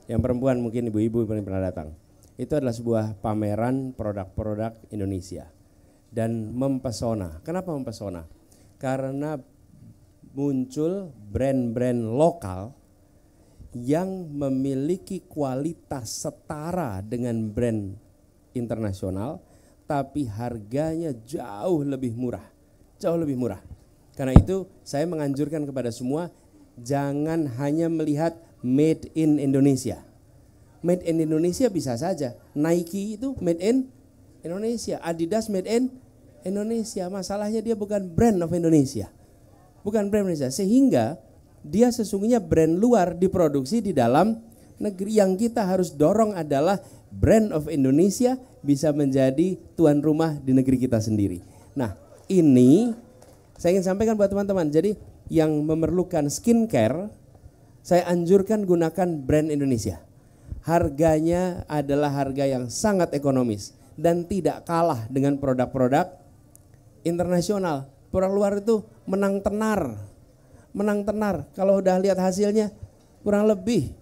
Yang perempuan mungkin ibu-ibu pernah datang. Itu adalah sebuah pameran produk-produk Indonesia. Dan mempesona. Kenapa mempesona? Karena muncul brand-brand lokal yang memiliki kualitas setara dengan brand internasional, tapi harganya jauh lebih murah. Jauh lebih murah. Karena itu saya menganjurkan kepada semua, jangan hanya melihat made in Indonesia. Made in Indonesia bisa saja. Nike itu made in Indonesia, Adidas made in Indonesia. Masalahnya dia bukan brand of Indonesia. Bukan brand Indonesia. Sehingga dia sesungguhnya brand luar diproduksi di dalam negeri. Yang kita harus dorong adalah brand of Indonesia bisa menjadi tuan rumah di negeri kita sendiri. Nah ini saya ingin sampaikan buat teman-teman. Jadi yang memerlukan skincare, saya anjurkan gunakan brand Indonesia. Harganya adalah harga yang sangat ekonomis dan tidak kalah dengan produk-produk internasional. Produk luar itu menang tenar. Kalau udah lihat hasilnya, kurang lebih.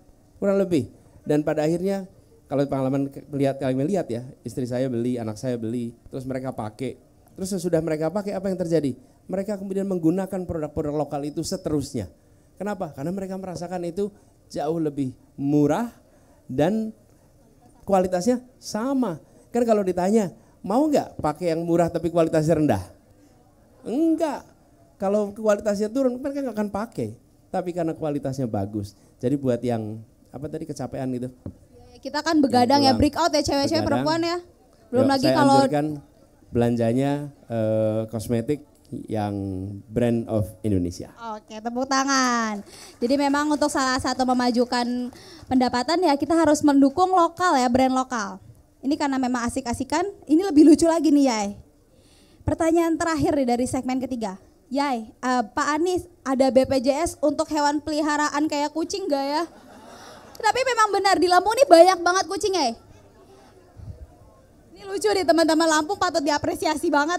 Dan pada akhirnya kalau pengalaman kalian lihat ya, istri saya beli, anak saya beli, terus mereka pakai. Terus sesudah mereka pakai apa yang terjadi? Mereka kemudian menggunakan produk-produk lokal itu seterusnya. Kenapa? Karena mereka merasakan itu jauh lebih murah dan kualitasnya sama. Kan kalau ditanya, mau nggak pakai yang murah tapi kualitasnya rendah? Enggak. Kalau kualitasnya turun, mereka nggak akan pakai. Tapi karena kualitasnya bagus. Jadi buat yang apa tadi kecapean gitu.
Kita kan begadang ya, break out ya cewek-cewek perempuan ya. Belum lagi kalau
saya anjurkan belanjanya kosmetik yang brand of Indonesia.
Oke, tepuk tangan. Jadi memang untuk salah satu memajukan pendapatan ya kita harus mendukung lokal ya, brand lokal. Ini karena memang asik-asikan, ini lebih lucu lagi nih Yai. Pertanyaan terakhir nih dari segmen ketiga. Yai, Pak Anies ada BPJS untuk hewan peliharaan kayak kucing gak ya? Tapi memang benar di Lampung ini banyak banget kucing ya. Ini lucu nih teman-teman, Lampung patut diapresiasi banget.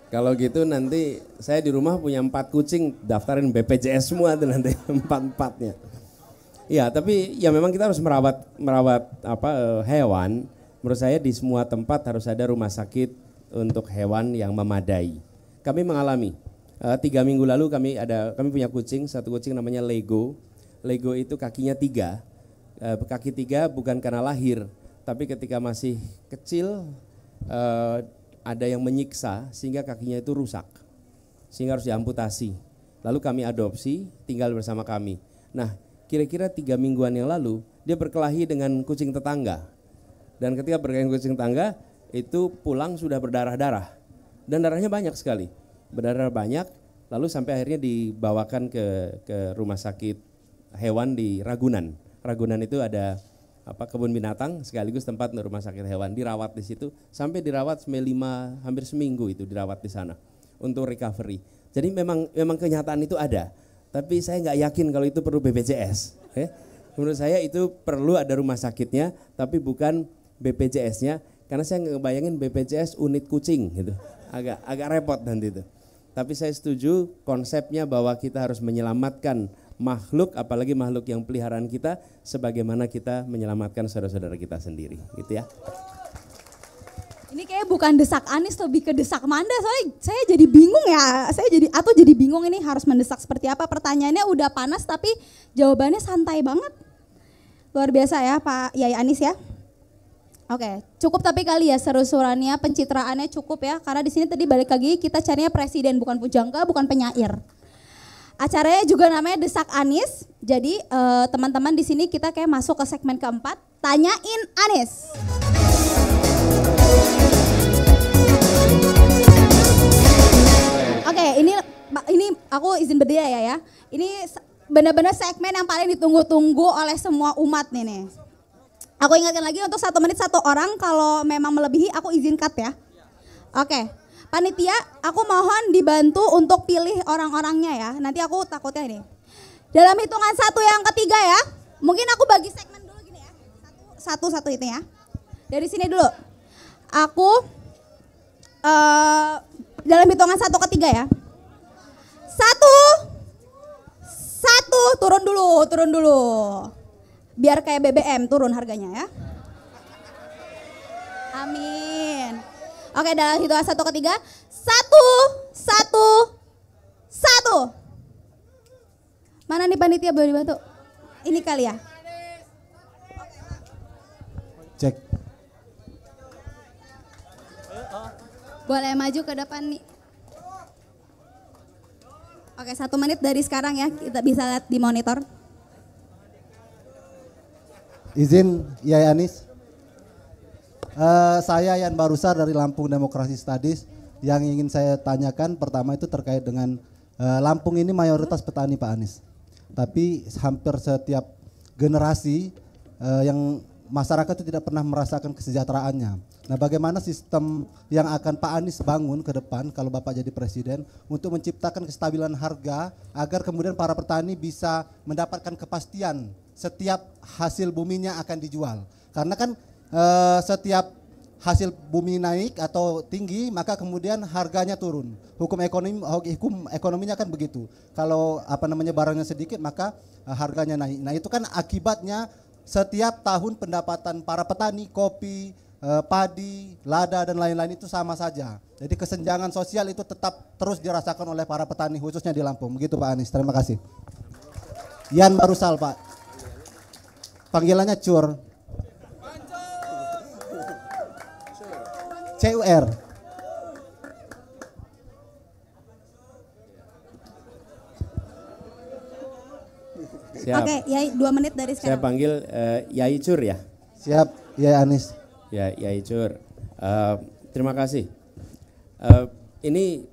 Kalau gitu nanti saya di rumah punya 4 kucing, daftarin BPJS semua tuh nanti 4-4-nya. Iya, tapi ya memang kita harus merawat hewan. Menurut saya di semua tempat harus ada rumah sakit untuk hewan yang memadai. Kami mengalami 3 minggu lalu kami punya kucing, satu kucing namanya Lego. Lego itu kakinya 3. Kaki 3 bukan karena lahir, tapi ketika masih kecil ada yang menyiksa sehingga kakinya itu rusak, sehingga harus diamputasi. Lalu kami adopsi, tinggal bersama kami. Nah, kira-kira 3 mingguan yang lalu dia berkelahi dengan kucing tetangga. Dan ketika berkelahi dengan kucing tetangga itu pulang sudah berdarah-darah dan darahnya banyak sekali, berdarah banyak. Lalu sampai akhirnya dibawakan ke rumah sakit hewan di Ragunan. Ragunan itu ada kebun binatang sekaligus tempat rumah sakit hewan, dirawat di situ sampai dirawat hampir seminggu itu dirawat di sana untuk recovery. Jadi memang kenyataan itu ada, tapi saya nggak yakin kalau itu perlu BPJS. Menurut saya itu perlu ada rumah sakitnya, tapi bukan BPJS-nya, karena saya ngebayangin BPJS unit kucing gitu, agak repot nanti itu. Tapi saya setuju konsepnya bahwa kita harus menyelamatkan makhluk, apalagi makhluk yang peliharaan kita, sebagaimana kita menyelamatkan saudara-saudara kita sendiri, gitu ya.
Ini kayak bukan desak Anies, lebih ke desak Manda, soalnya saya jadi bingung ya, jadi bingung ini harus mendesak seperti apa. Pertanyaannya udah panas tapi jawabannya santai banget. Luar biasa ya Pak Yai Anies ya. Oke, cukup tapi kali ya seru-seruannya, pencitraannya cukup ya, karena di sini tadi balik lagi kita carinya presiden, bukan pujangga, bukan penyair. Acaranya juga namanya Desak Anies. Jadi teman-teman di sini kita kayak masuk ke segmen keempat, tanyain Anies. Oke, ini aku izin berdiri ya. Ini benar-benar segmen yang paling ditunggu-tunggu oleh semua umat nih. Aku ingatkan lagi untuk 1 menit 1 orang, kalau memang melebihi aku izin cut ya. Oke. Panitia, aku mohon dibantu untuk pilih orang-orangnya ya. Nanti aku takutnya ini. Dalam hitungan 1 yang ketiga ya. Mungkin aku bagi segmen dulu gini ya. Satu itu ya. Dari sini dulu. Aku dalam hitungan 1 ketiga ya. 1 turun dulu. Biar kayak BBM turun harganya ya. Amin. Oke, dalam hitungan 1 ketiga. 1. Mana nih panitia, boleh dibantu? Ini kali ya.
Cek.
Boleh maju ke depan nih. Oke, 1 menit dari sekarang ya, kita bisa lihat di monitor.
Izin Yai Anies. Saya Yan Barusar dari Lampung Demokrasi Studies. Yang ingin saya tanyakan pertama itu terkait dengan Lampung ini mayoritas petani Pak Anies. Tapi hampir setiap generasi yang masyarakat itu tidak pernah merasakan kesejahteraannya. Nah, bagaimana sistem yang akan Pak Anies bangun ke depan kalau Bapak jadi presiden untuk menciptakan kestabilan harga agar kemudian para petani bisa mendapatkan kepastian setiap hasil buminya akan dijual. Karena kan setiap hasil bumi naik atau tinggi, maka kemudian harganya turun. Hukum ekonominya kan begitu. Kalau barangnya sedikit, maka harganya naik. Nah, itu kan akibatnya setiap tahun pendapatan para petani kopi, padi, lada dan lain-lain itu sama saja. Jadi kesenjangan sosial itu tetap terus dirasakan oleh para petani khususnya di Lampung. Begitu Pak Anies. Terima kasih. Yan Barusal, Pak. Panggilannya Cur. CUR.
Siap.
Oke, Yai 2 menit dari
Saya
sekarang.
panggil Yai Cur ya.
Siap, Yai Anies.
Ya, Yai Cur. Terima kasih. Ini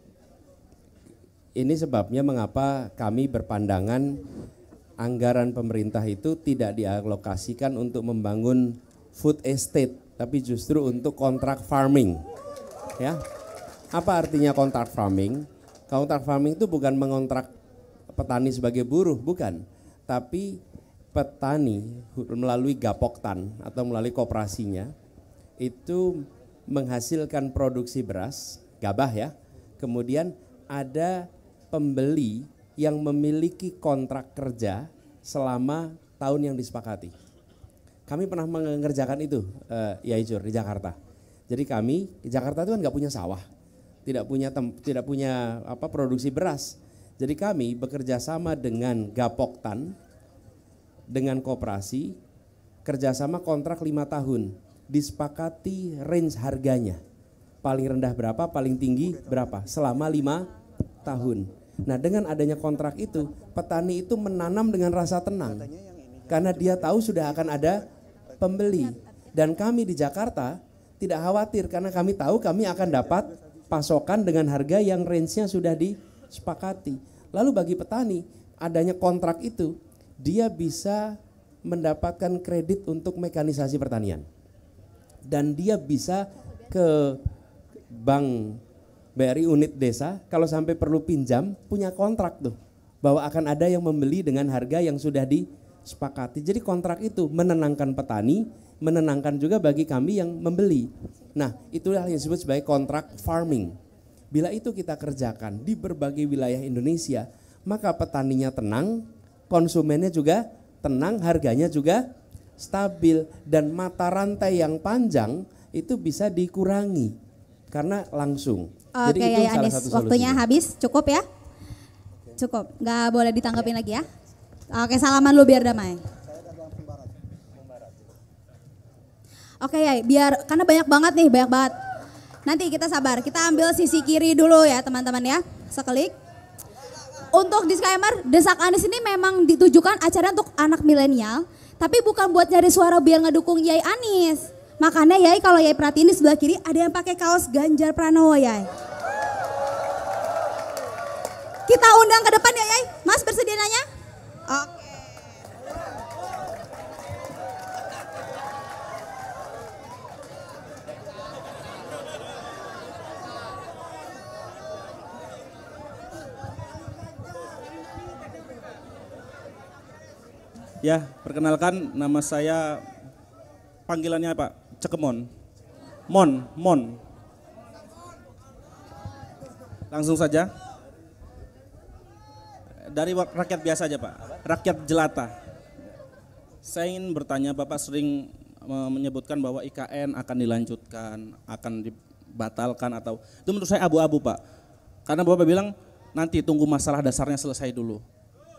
sebabnya mengapa kami berpandangan anggaran pemerintah itu tidak dialokasikan untuk membangun food estate, tapi justru untuk kontrak farming. Ya, apa artinya kontrak farming? Kontrak farming itu bukan mengontrak petani sebagai buruh, bukan. Tapi petani melalui Gapoktan atau melalui koperasinya itu menghasilkan produksi beras, gabah ya. Kemudian ada pembeli yang memiliki kontrak kerja selama tahun yang disepakati. Kami pernah mengerjakan itu, Yai Cur, di Jakarta. Jadi kami di Jakarta itu kan nggak punya sawah, tidak punya produksi beras. Jadi kami bekerja sama dengan Gapoktan, dengan koperasi, kerjasama kontrak 5 tahun, disepakati range harganya. Paling rendah berapa, paling tinggi berapa, selama 5 tahun. Nah, dengan adanya kontrak itu, petani itu menanam dengan rasa tenang. Karena dia tahu sudah akan ada pembeli. Dan kami di Jakarta tidak khawatir karena kami tahu kami akan dapat pasokan dengan harga yang range-nya sudah disepakati. Lalu bagi petani, adanya kontrak itu, dia bisa mendapatkan kredit untuk mekanisasi pertanian. Dan dia bisa ke bank BRI unit desa, kalau sampai perlu pinjam, punya kontrak tuh. Bahwa akan ada yang membeli dengan harga yang sudah disepakati. Jadi kontrak itu menenangkan petani, menenangkan juga bagi kami yang membeli. Nah, itulah yang disebut sebagai kontrak farming. Bila itu kita kerjakan di berbagai wilayah Indonesia, maka petaninya tenang, konsumennya juga tenang, harganya juga stabil, dan mata rantai yang panjang itu bisa dikurangi karena langsung.
Oke,
Jadi itu
Yai
salah
Anies,
satu
waktunya
solusinya.
habis, cukup ya? Cukup, nggak boleh ditanggapin lagi ya? Oke, salaman lu biar damai. Oke ya, biar karena banyak banget nih, banyak banget. Nanti kita sabar, kita ambil sisi kiri dulu ya teman-teman ya, seklik. Untuk disclaimer, Desak Anies ini memang ditujukan acara untuk anak milenial, tapi bukan buat nyari suara biar ngedukung Yai Anies. Makanya Yai kalau Yai perhatiin di sebelah kiri ada yang pakai kaos Ganjar Pranowo Yai. Kita undang ke depan ya Yai, Mas bersedia nanya? Oke.
Ya, perkenalkan nama saya, panggilannya Pak Cekemon. Mon. Langsung saja. Dari rakyat biasa aja Pak, rakyat jelata. Saya ingin bertanya, Bapak sering menyebutkan bahwa IKN akan dilanjutkan, akan dibatalkan atau itu menurut saya abu-abu Pak. Karena Bapak bilang nanti tunggu masalah dasarnya selesai dulu.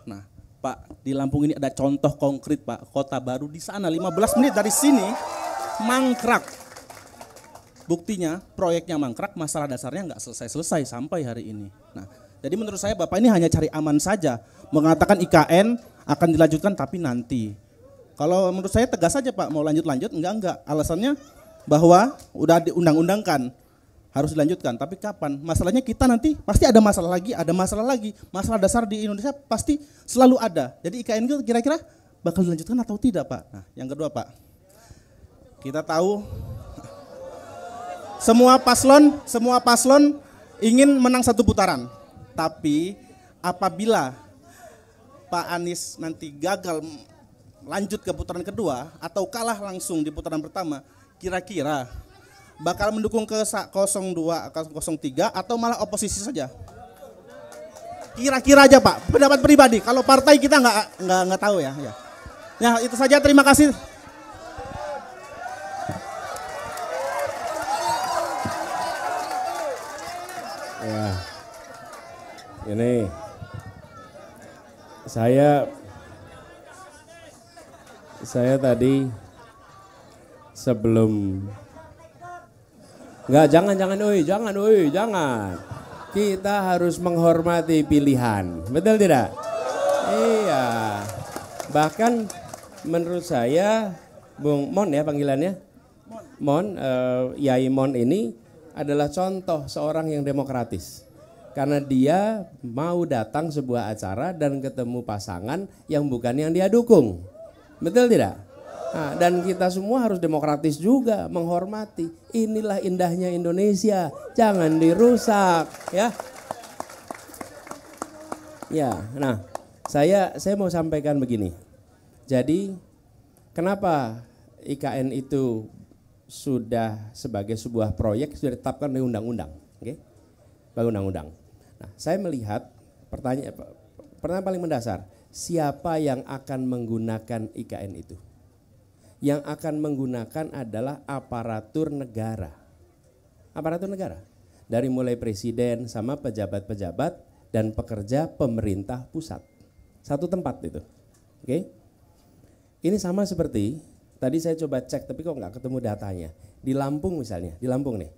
Nah, Pak, di Lampung ini ada contoh konkret Pak, kota baru di sana 15 menit dari sini mangkrak. Buktinya proyeknya mangkrak, masalah dasarnya nggak selesai-selesai sampai hari ini. Nah, jadi menurut saya Bapak ini hanya cari aman saja, mengatakan IKN akan dilanjutkan tapi nanti. Kalau menurut saya tegas saja Pak, mau lanjut-lanjut enggak. Alasannya bahwa udah diundang-undangkan, harus dilanjutkan, tapi kapan? Masalahnya kita nanti pasti ada masalah lagi. Masalah dasar di Indonesia pasti selalu ada. Jadi IKN itu kira-kira bakal dilanjutkan atau tidak Pak? Nah, yang kedua Pak, kita tahu semua paslon ingin menang satu putaran. Tapi apabila Pak Anies nanti gagal lanjut ke putaran kedua atau kalah langsung di putaran pertama, kira-kira bakal mendukung ke 02, 03 atau malah oposisi saja? Kira-kira aja Pak, pendapat pribadi. Kalau partai kita nggak tahu ya. Ya itu saja, terima kasih.
Ya, ini saya tadi sebelum jangan. Kita harus menghormati pilihan, betul tidak? Iya. Bahkan menurut saya, Bung Mon ya panggilannya, Mon, Yai Mon ini adalah contoh seorang yang demokratis. Karena dia mau datang sebuah acara dan ketemu pasangan yang bukan yang dia dukung, betul tidak? Nah, dan kita semua harus demokratis juga, menghormati. Inilah indahnya Indonesia, jangan dirusak, ya. Ya, nah, saya mau sampaikan begini. Jadi, kenapa IKN itu sudah sebagai sebuah proyek sudah ditetapkan oleh undang-undang, oke? Bagi undang-undang. Nah, saya melihat pertanyaan paling mendasar, siapa yang akan menggunakan IKN itu? Yang akan menggunakan adalah aparatur negara. Aparatur negara. Dari mulai presiden sama pejabat-pejabat dan pekerja pemerintah pusat. Satu tempat itu. Oke. Ini sama seperti, tadi saya coba cek tapi kok nggak ketemu datanya. Di Lampung misalnya, di Lampung nih.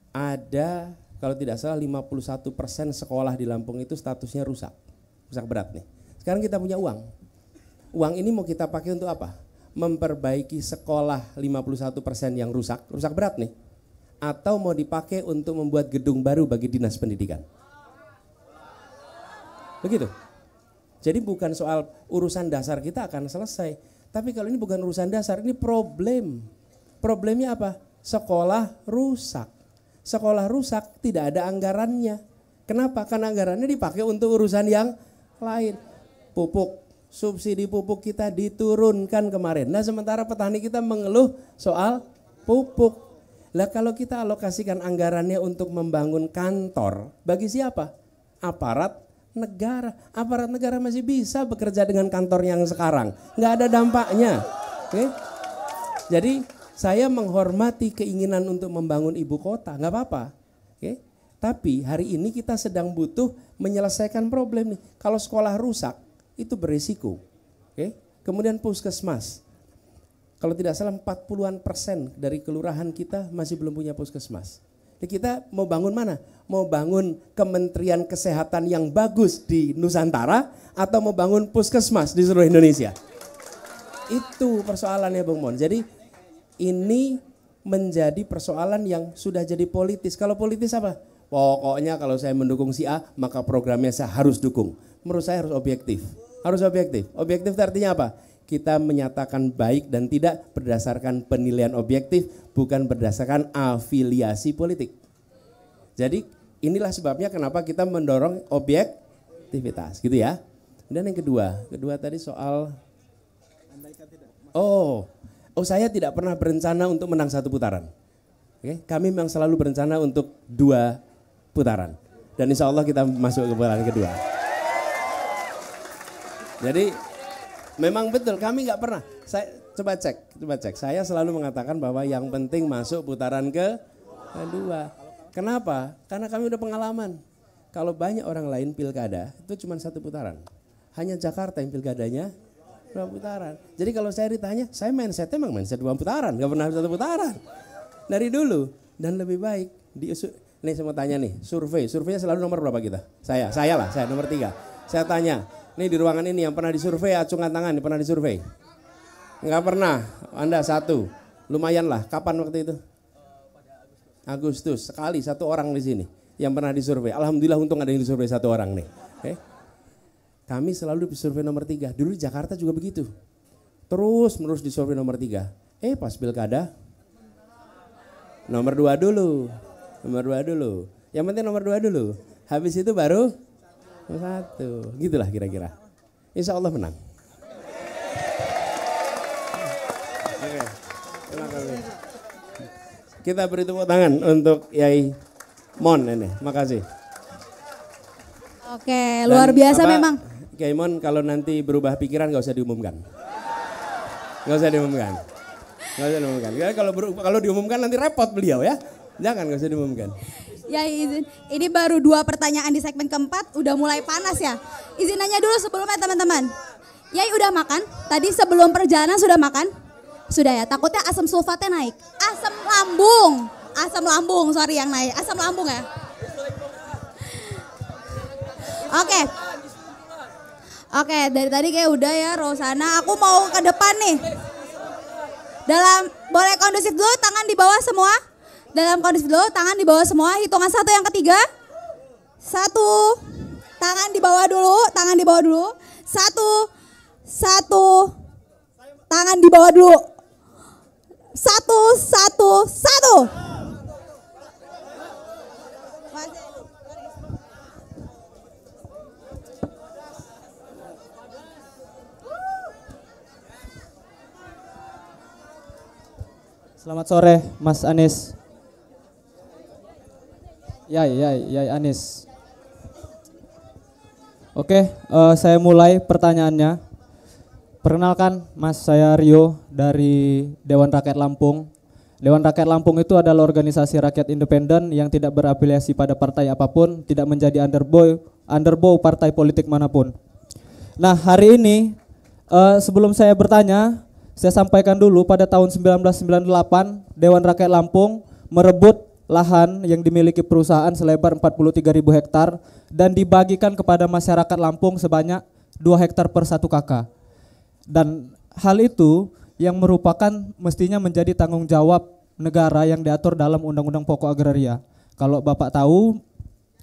Ada kalau tidak salah 51% sekolah di Lampung itu statusnya rusak. Rusak berat nih. Sekarang kita punya uang. Uang ini mau kita pakai untuk apa? Memperbaiki sekolah 51% yang rusak berat nih, atau mau dipakai untuk membuat gedung baru bagi dinas pendidikan. Begitu. Jadi bukan soal urusan dasar kita akan selesai, tapi kalau ini bukan urusan dasar, ini problem. Problemnya apa? Sekolah rusak. Sekolah rusak tidak ada anggarannya. Kenapa? Karena anggarannya dipakai untuk urusan yang lain. Pupuk. Subsidi pupuk kita diturunkan kemarin. Nah sementara petani kita mengeluh soal pupuk. Lah kalau kita alokasikan anggarannya untuk membangun kantor, bagi siapa? Aparat negara. Aparat negara masih bisa bekerja dengan kantor yang sekarang. Nggak ada dampaknya. Oke? Jadi saya menghormati keinginan untuk membangun ibu kota, nggak apa-apa. Oke? Tapi hari ini kita sedang butuh menyelesaikan problem nih. Kalau sekolah rusak, itu berisiko. Oke. Kemudian puskesmas. Kalau tidak salah 40% dari kelurahan kita masih belum punya puskesmas. Jadi kita mau bangun mana? Mau bangun Kementerian Kesehatan yang bagus di Nusantara atau mau bangun puskesmas di seluruh Indonesia? Itu persoalannya Bung Mon. Jadi ini menjadi persoalan yang sudah jadi politis. Kalau politis apa? Pokoknya kalau saya mendukung si A, maka programnya saya harus dukung. Menurut saya harus objektif. Harus objektif. Objektif itu artinya apa? Kita menyatakan baik dan tidak berdasarkan penilaian objektif, bukan berdasarkan afiliasi politik. Jadi inilah sebabnya kenapa kita mendorong objektivitas, gitu ya. Dan yang kedua tadi soal saya tidak pernah berencana untuk menang satu putaran. Oke, kami memang selalu berencana untuk 2 putaran. Dan insya Allah kita masuk ke putaran kedua. Jadi memang betul kami nggak pernah. Saya coba cek. Saya selalu mengatakan bahwa yang penting masuk putaran kedua. Kenapa? Karena kami udah pengalaman. Kalau banyak orang lain pilkada itu cuma 1 putaran. Hanya Jakarta yang pilkadanya 2 putaran. Jadi kalau saya ditanya, saya mindsetnya memang mindset 2 putaran, nggak pernah 1 putaran. Dari dulu dan lebih baik nih saya mau tanya nih, surveinya selalu nomor berapa kita? Saya nomor 3. Saya tanya, nih di ruangan ini yang pernah disurvei, acungkan tangan, pernah disurvei? Enggak pernah, Anda 1, lumayan lah. Kapan waktu itu? Agustus, sekali 1 orang di sini yang pernah disurvei. Alhamdulillah untung ada yang disurvei 1 orang nih. Okay. Kami selalu disurvei nomor 3, dulu di Jakarta juga begitu. Terus menerus disurvei nomor 3. Pas pilkada, nomor 2 dulu. Yang penting nomor 2 dulu. Habis itu baru 1. Gitulah kira-kira. Insya Allah menang. Oke. Kita beri tepuk tangan untuk Yai Mon ini. Makasih.
Oke, luar biasa memang.
Kiai Mon kalau nanti berubah pikiran gak usah diumumkan. Gak usah diumumkan. Gak usah diumumkan. Ya, kalau diumumkan nanti repot beliau ya. Jangan, gak usah diumumkan.
Ya izin, ini baru 2 pertanyaan di segmen keempat, udah mulai panas ya. Izin nanya dulu sebelumnya teman-teman. Yai udah makan? Tadi sebelum perjalanan sudah makan? Sudah ya, takutnya asam sulfatnya naik. Asam lambung, sorry yang naik. Asam lambung ya. Oke, dari tadi kayak udah ya Rosana. Aku mau ke depan nih. Boleh kondusif dulu, tangan di bawah semua. Dalam kondusif dulu, tangan di bawah semua. Hitungan 1 yang ketiga. 1. Tangan di bawah dulu, tangan di bawah dulu. 1. Tangan di bawah dulu. 1.
Selamat sore Mas Anies. Yai Anies. Oke, saya mulai pertanyaannya. Perkenalkan Mas, saya Rio dari Dewan Rakyat Lampung. Dewan Rakyat Lampung itu adalah organisasi rakyat independen yang tidak berafiliasi pada partai apapun, tidak menjadi underbow partai politik manapun. Nah, hari ini sebelum saya bertanya, saya sampaikan dulu pada tahun 1998 Dewan Rakyat Lampung merebut lahan yang dimiliki perusahaan selebar 43.000 hektar dan dibagikan kepada masyarakat Lampung sebanyak 2 hektar per 1 KK. Dan hal itu yang merupakan mestinya menjadi tanggung jawab negara yang diatur dalam Undang-Undang Pokok Agraria. Kalau Bapak tahu,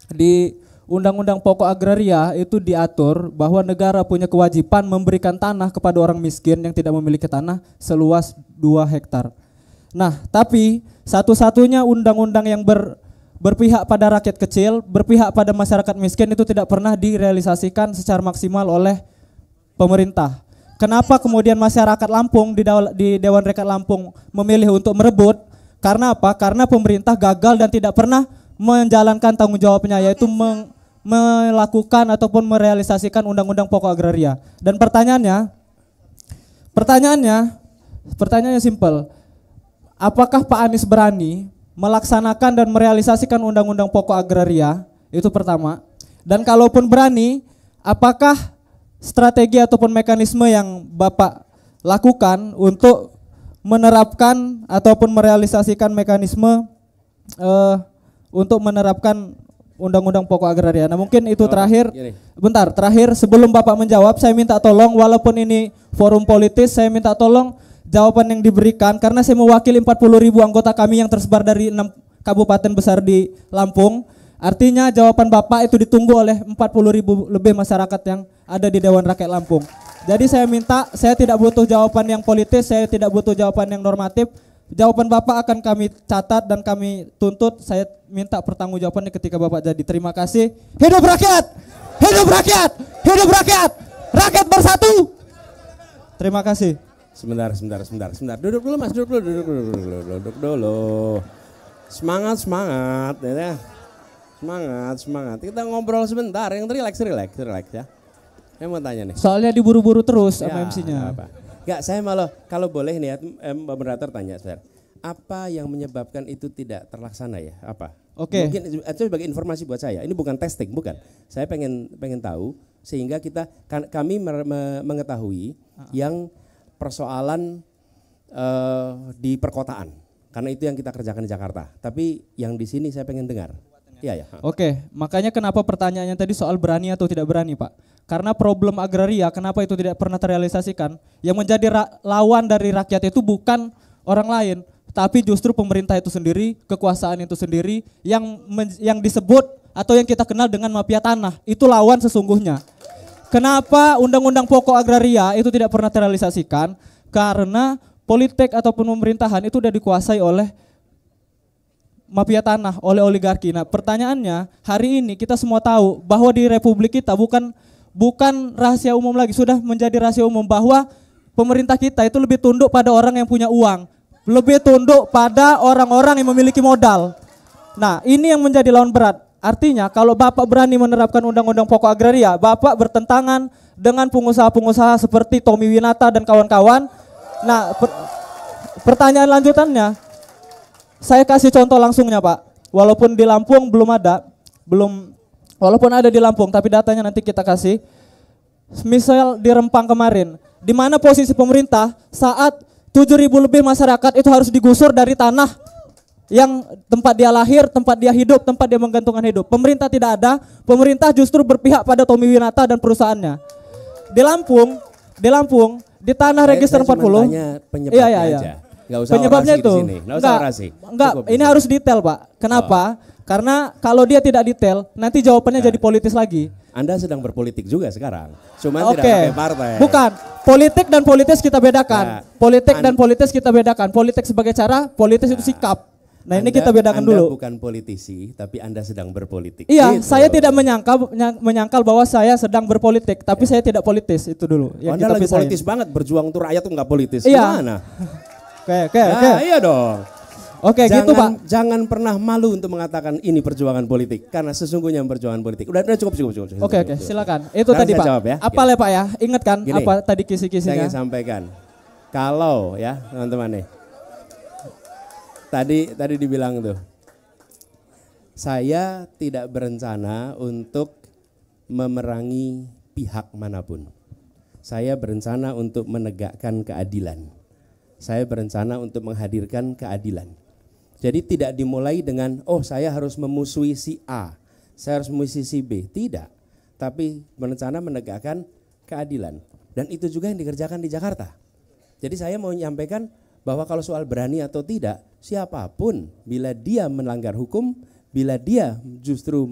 di Undang-Undang Pokok Agraria itu diatur bahwa negara punya kewajiban memberikan tanah kepada orang miskin yang tidak memiliki tanah seluas 2 hektar. Nah, tapi satu-satunya undang-undang yang berpihak pada rakyat kecil, berpihak pada masyarakat miskin itu tidak pernah direalisasikan secara maksimal oleh pemerintah. Kenapa kemudian masyarakat Lampung di Dewan Rakyat Lampung memilih untuk merebut? Karena apa? Karena pemerintah gagal dan tidak pernah menjalankan tanggung jawabnya, yaitu melakukan ataupun merealisasikan Undang-Undang Pokok Agraria. Dan pertanyaannya simpel. Apakah Pak Anies berani melaksanakan dan merealisasikan Undang-Undang Pokok Agraria? Itu pertama. Dan kalaupun berani, apakah strategi ataupun mekanisme yang Bapak lakukan untuk menerapkan ataupun merealisasikan mekanisme untuk menerapkan Undang-Undang Pokok Agraria? Nah, mungkin itu terakhir. Terakhir sebelum Bapak menjawab, saya minta tolong, walaupun ini forum politis, saya minta tolong jawaban yang diberikan karena saya mewakili 40.000 anggota kami yang tersebar dari 6 kabupaten besar di Lampung. Artinya jawaban Bapak itu ditunggu oleh 40.000 lebih masyarakat yang ada di Dewan Rakyat Lampung. Jadi saya minta, saya tidak butuh jawaban yang politis, saya tidak butuh jawaban yang normatif. Jawaban Bapak akan kami catat dan kami tuntut. Saya minta pertanggungjawabannya ketika Bapak jadi. Terima kasih. Hidup rakyat! Hidup rakyat! Hidup rakyat! Rakyat bersatu! Terima kasih.
Sebentar. Duduk dulu Mas, duduk dulu. Semangat, ya. Semangat. Kita ngobrol sebentar, yang relax ya. Saya mau tanya nih.
Soalnya diburu-buru terus sama MC-nya.
Enggak, saya malah kalau boleh nih Mbak Moderator tanya sebentar. Apa yang menyebabkan itu tidak terlaksana ya? Apa?
Oke.
Mungkin itu sebagai informasi buat saya. Ini bukan testing, bukan. Saya pengen tahu sehingga kami mengetahui yang persoalan di perkotaan. Karena itu yang kita kerjakan di Jakarta. Tapi yang di sini saya pengen dengar. Iya.
Oke, makanya kenapa pertanyaannya tadi soal berani atau tidak berani, Pak? Karena problem agraria, kenapa itu tidak pernah terrealisasikan? Yang menjadi lawan dari rakyat itu bukan orang lain, tapi justru pemerintah itu sendiri, kekuasaan itu sendiri yang disebut atau yang kita kenal dengan mafia tanah. Itu lawan sesungguhnya. Kenapa Undang-Undang Pokok Agraria itu tidak pernah terrealisasikan? Karena politik ataupun pemerintahan itu sudah dikuasai oleh mafia tanah, oleh oligarki. Nah, pertanyaannya, hari ini kita semua tahu bahwa di republik kita bukan rahasia umum lagi, sudah menjadi rahasia umum bahwa pemerintah kita itu lebih tunduk pada orang yang punya uang. lebih tunduk pada orang-orang yang memiliki modal. Nah, ini yang menjadi lawan berat. Artinya kalau Bapak berani menerapkan undang-undang pokok agraria, Bapak bertentangan dengan pengusaha-pengusaha seperti Tommy Winata dan kawan-kawan. Nah, pertanyaan lanjutannya, saya kasih contoh langsungnya Pak. Walaupun di Lampung walaupun ada di Lampung, tapi datanya nanti kita kasih. Misal di Rempang kemarin, di mana posisi pemerintah saat 7.000 lebih masyarakat itu harus digusur dari tanah yang tempat dia lahir, tempat dia hidup, tempat dia menggantungkan hidup. Pemerintah tidak ada, pemerintah justru berpihak pada Tommy Winata dan perusahaannya. Di Lampung, di tanah register 40.
Penyebabnya aja. Nggak usah
penyebabnya
orasi
itu.
di sini. Nggak usah orasi.
Enggak,
Cukup
ini harus detail, Pak. Kenapa? Karena kalau dia tidak detail, nanti jawabannya jadi politis lagi.
Anda sedang berpolitik juga sekarang. Cuma tidak pakai partai.
Bukan. Politik dan politis kita bedakan. Politik dan politis kita bedakan. Politik sebagai cara, politis itu sikap. Nah, ini kita bedakan dulu.
Anda bukan politisi, tapi Anda sedang berpolitik.
Iya,
gitu.
saya tidak menyangkal bahwa saya sedang berpolitik, tapi saya tidak politis, itu dulu. Yang
Anda lagi politis banget, berjuang untuk rakyat tuh nggak politis.
Iya.
Gimana?
Oke.
Iya dong.
Oke, gitu Pak.
Jangan pernah malu untuk mengatakan ini perjuangan politik, karena sesungguhnya perjuangan politik. Udah cukup.
Oke, silakan. Itu
sekarang
tadi Pak.
Jawab, ya.
Apa ya Pak ya? Ingat kan
Gini,
apa tadi kisi-kisinya?
Saya ingin sampaikan. Kalau ya teman-teman nih. Tadi dibilang tuh. Saya tidak berencana untuk memerangi pihak manapun. Saya berencana untuk menegakkan keadilan. Saya berencana untuk menghadirkan keadilan. Jadi tidak dimulai dengan, oh saya harus memusuhi si A, saya harus memusuhi si B. Tidak, tapi berencana menegakkan keadilan. Dan itu juga yang dikerjakan di Jakarta. Jadi saya mau menyampaikan bahwa kalau soal berani atau tidak, siapapun bila dia melanggar hukum, bila dia justru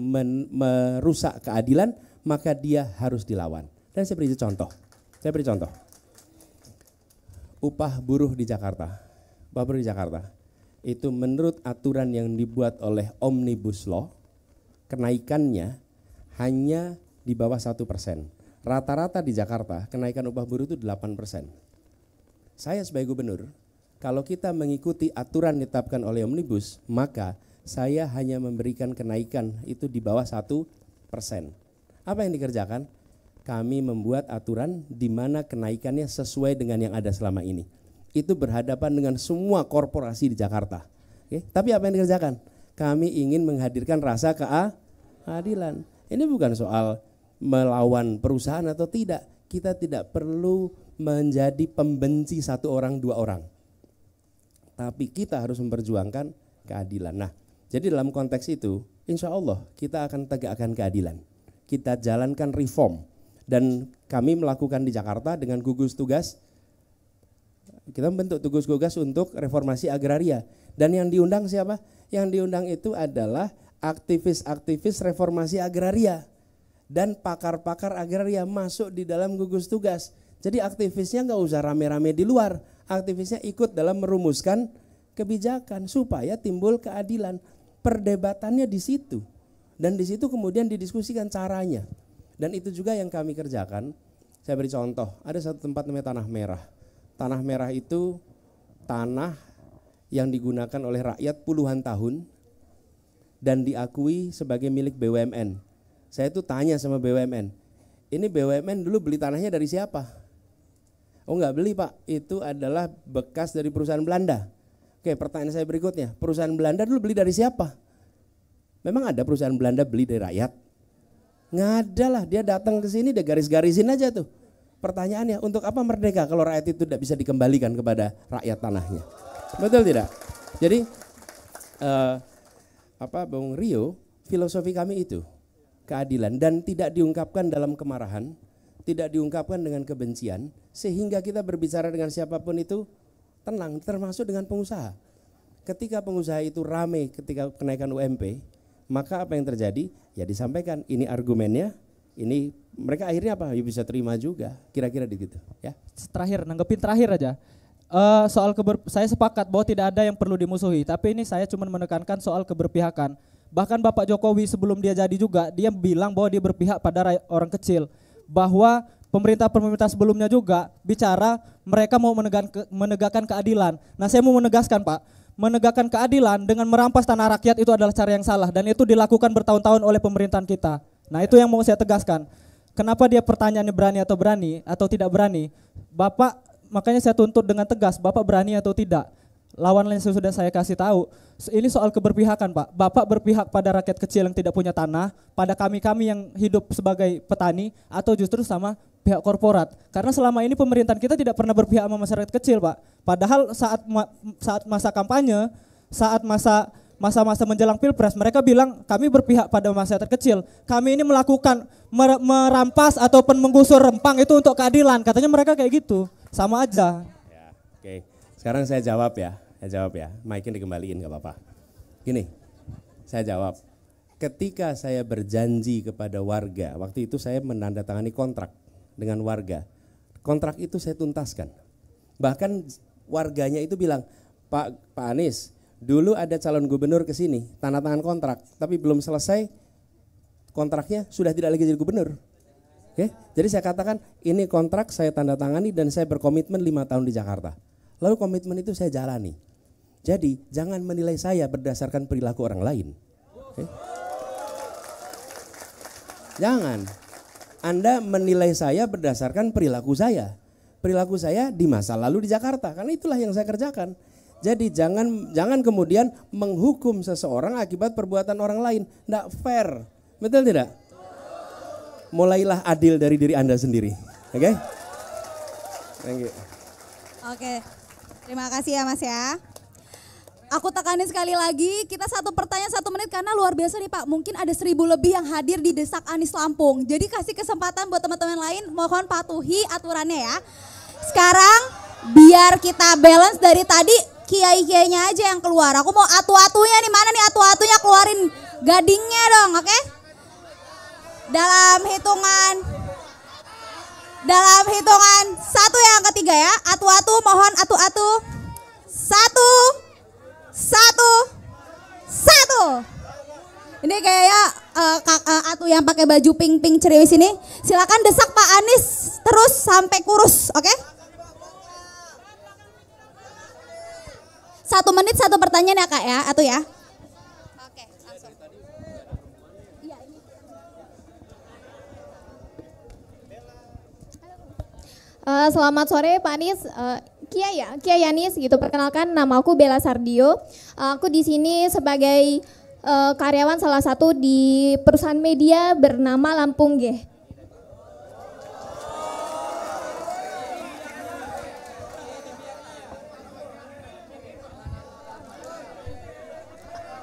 merusak keadilan, maka dia harus dilawan. Dan saya beri contoh. Upah buruh di Jakarta, itu menurut aturan yang dibuat oleh Omnibus Law, kenaikannya hanya di bawah 1%. Rata-rata di Jakarta kenaikan upah buruh itu 8%. Saya sebagai gubernur, kalau kita mengikuti aturan ditetapkan oleh Omnibus, maka saya hanya memberikan kenaikan itu di bawah 1%. Apa yang dikerjakan? Kami membuat aturan di mana kenaikannya sesuai dengan yang ada selama ini. Itu berhadapan dengan semua korporasi di Jakarta. Oke? Tapi apa yang dikerjakan? Kami ingin menghadirkan rasa keadilan. Ini bukan soal melawan perusahaan atau tidak. Kita tidak perlu menjadi pembenci satu orang, dua orang. Tapi kita harus memperjuangkan keadilan. Nah, jadi dalam konteks itu, insya Allah kita akan tegakkan keadilan. Kita jalankan reform. Dan kami melakukan di Jakarta dengan gugus tugas, kita membentuk gugus tugas untuk reformasi agraria. Dan yang diundang siapa? Yang diundang itu adalah aktivis-aktivis reformasi agraria dan pakar-pakar agraria masuk di dalam gugus tugas. Jadi aktivisnya nggak usah rame-rame di luar, aktivisnya ikut dalam merumuskan kebijakan supaya timbul keadilan. Perdebatannya di situ, dan di situ kemudian didiskusikan caranya. Dan itu juga yang kami kerjakan. Saya beri contoh, ada satu tempat namanya Tanah Merah. Tanah Merah itu tanah yang digunakan oleh rakyat puluhan tahun dan diakui sebagai milik BUMN. Saya itu tanya sama BUMN, ini BUMN dulu beli tanahnya dari siapa? Oh enggak beli Pak, itu adalah bekas dari perusahaan Belanda. Oke, pertanyaan saya berikutnya, perusahaan Belanda dulu beli dari siapa? Memang ada perusahaan Belanda beli dari rakyat? Nggak ada lah, dia datang ke sini dia garis-garisin aja tuh. Pertanyaannya, untuk apa merdeka kalau rakyat itu tidak bisa dikembalikan kepada rakyat tanahnya? Betul tidak? Jadi Bung Rio, filosofi kami itu keadilan dan tidak diungkapkan dalam kemarahan, tidak diungkapkan dengan kebencian, sehingga kita berbicara dengan siapapun itu tenang, termasuk dengan pengusaha. Ketika pengusaha itu rame ketika kenaikan UMP, maka apa yang terjadi? Ya disampaikan, ini argumennya, ini mereka akhirnya apa? Ya bisa terima juga, kira-kira begitu. Ya.
Nanggepin terakhir aja. Saya sepakat bahwa tidak ada yang perlu dimusuhi, tapi ini saya cuma menekankan soal keberpihakan. Bahkan Bapak Jokowi sebelum dia jadi juga, dia bilang bahwa dia berpihak pada orang kecil, bahwa pemerintah sebelumnya juga bicara mereka mau menegakkan keadilan. Nah, saya mau menegaskan, Pak, menegakkan keadilan dengan merampas tanah rakyat itu adalah cara yang salah dan itu dilakukan bertahun-tahun oleh pemerintahan kita. Nah, itu yang mau saya tegaskan. Kenapa dia pertanyaannya berani atau tidak berani? Bapak, makanya saya tuntut dengan tegas, Bapak berani atau tidak? Lawan yang sudah saya kasih tahu, ini soal keberpihakan, Pak. Bapak berpihak pada rakyat kecil yang tidak punya tanah, pada kami-kami yang hidup sebagai petani, atau justru sama pihak korporat. Karena selama ini pemerintahan kita tidak pernah berpihak sama masyarakat kecil, Pak. Padahal saat masa kampanye, saat masa-masa menjelang pilpres, mereka bilang kami berpihak pada masyarakat kecil. Kami ini melakukan merampas ataupun menggusur Rempang itu untuk keadilan. Katanya mereka kayak gitu, sama aja.
Ya, oke. Sekarang saya jawab ya. Mic-nya dikembaliin gak apa-apa. Gini, saya jawab. Ketika saya berjanji kepada warga, waktu itu saya menandatangani kontrak dengan warga. Kontrak itu saya tuntaskan. Bahkan warganya itu bilang, Pak Anies, dulu ada calon gubernur ke sini, tanda tangan kontrak, tapi belum selesai kontraknya sudah tidak lagi jadi gubernur. Oke? Jadi saya katakan ini kontrak saya tanda tangani dan saya berkomitmen 5 tahun di Jakarta. Lalu komitmen itu saya jalani. Jadi jangan menilai saya berdasarkan perilaku orang lain. Oke? Jangan. Anda menilai saya berdasarkan perilaku saya. Perilaku saya di masa lalu di Jakarta, karena itulah yang saya kerjakan. Jadi jangan kemudian menghukum seseorang akibat perbuatan orang lain. Tidak fair, betul tidak? Mulailah adil dari diri Anda sendiri. Oke? Thank you.
Oke, terima kasih ya Mas ya. Aku tekanin sekali lagi, kita satu pertanyaan 1 menit karena luar biasa nih Pak. Mungkin ada 1000 lebih yang hadir di Desak Anies Lampung. Jadi kasih kesempatan buat teman-teman lain, mohon patuhi aturannya ya. Sekarang biar kita balance dari tadi, kiai-kiainya aja yang keluar. Aku mau atu-atunya nih, mana nih atu-atunya, keluarin gadingnya dong, oke? Dalam hitungan 1 yang ketiga ya, atu-atu mohon atu-atu. 1. Ini kayak atu yang pakai baju pink ceriwis ini. Silakan desak Pak Anies terus sampai kurus, oke? 1 menit 1 pertanyaan ya Kak ya, atu ya. Oke, langsung.
Selamat sore Pak Anies. Kiai Anies gitu. Perkenalkan, nama aku Bella Sardio. Aku di sini sebagai karyawan salah satu di perusahaan media bernama Lampung G.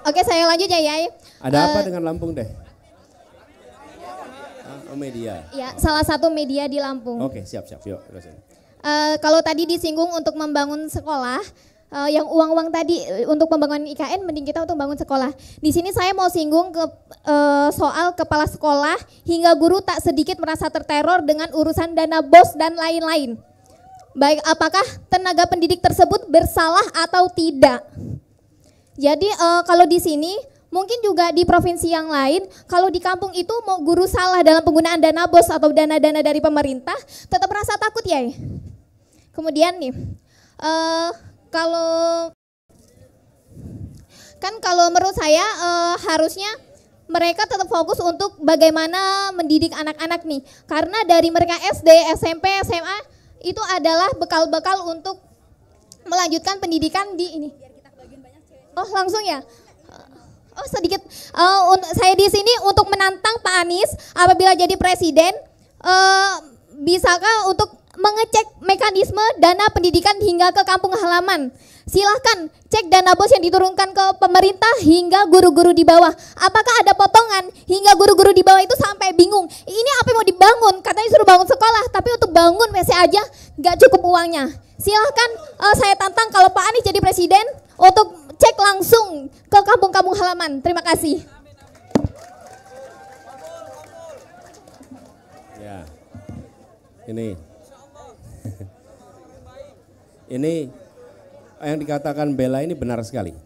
Oke, saya lanjut ya, Yai.
Ada apa dengan Lampung deh? Oh, media.
Ya, salah satu media di Lampung.
Oke, siap. Yuk, terusin.
Kalau tadi disinggung untuk membangun sekolah, yang uang-uang tadi untuk pembangunan IKN, mending kita untuk bangun sekolah. Di sini saya mau singgung ke soal kepala sekolah hingga guru tak sedikit merasa terteror dengan urusan dana BOS dan lain-lain. Baik, apakah tenaga pendidik tersebut bersalah atau tidak? Jadi kalau di sini mungkin juga di provinsi yang lain, kalau di kampung itu mau guru salah dalam penggunaan dana BOS atau dana-dana dari pemerintah, tetap merasa takut ya. Kemudian nih, kalau menurut saya harusnya mereka tetap fokus untuk bagaimana mendidik anak-anak nih. Karena dari mereka SD, SMP, SMA itu adalah bekal-bekal untuk melanjutkan pendidikan di ini. Oh langsung ya. Oh sedikit, saya di sini untuk menantang Pak Anies apabila jadi presiden, bisakah untuk mengecek mekanisme dana pendidikan hingga ke kampung halaman. Silahkan cek dana BOS yang diturunkan ke pemerintah hingga guru-guru di bawah. Apakah ada potongan hingga guru-guru di bawah itu sampai bingung. Ini apa yang mau dibangun? Katanya suruh bangun sekolah, tapi untuk bangun WC aja gak cukup uangnya. Silahkan saya tantang kalau Pak Anies jadi presiden untuk cek langsung ke kampung-kampung halaman. Terima kasih.
Ya, ini yang dikatakan Bella ini benar sekali.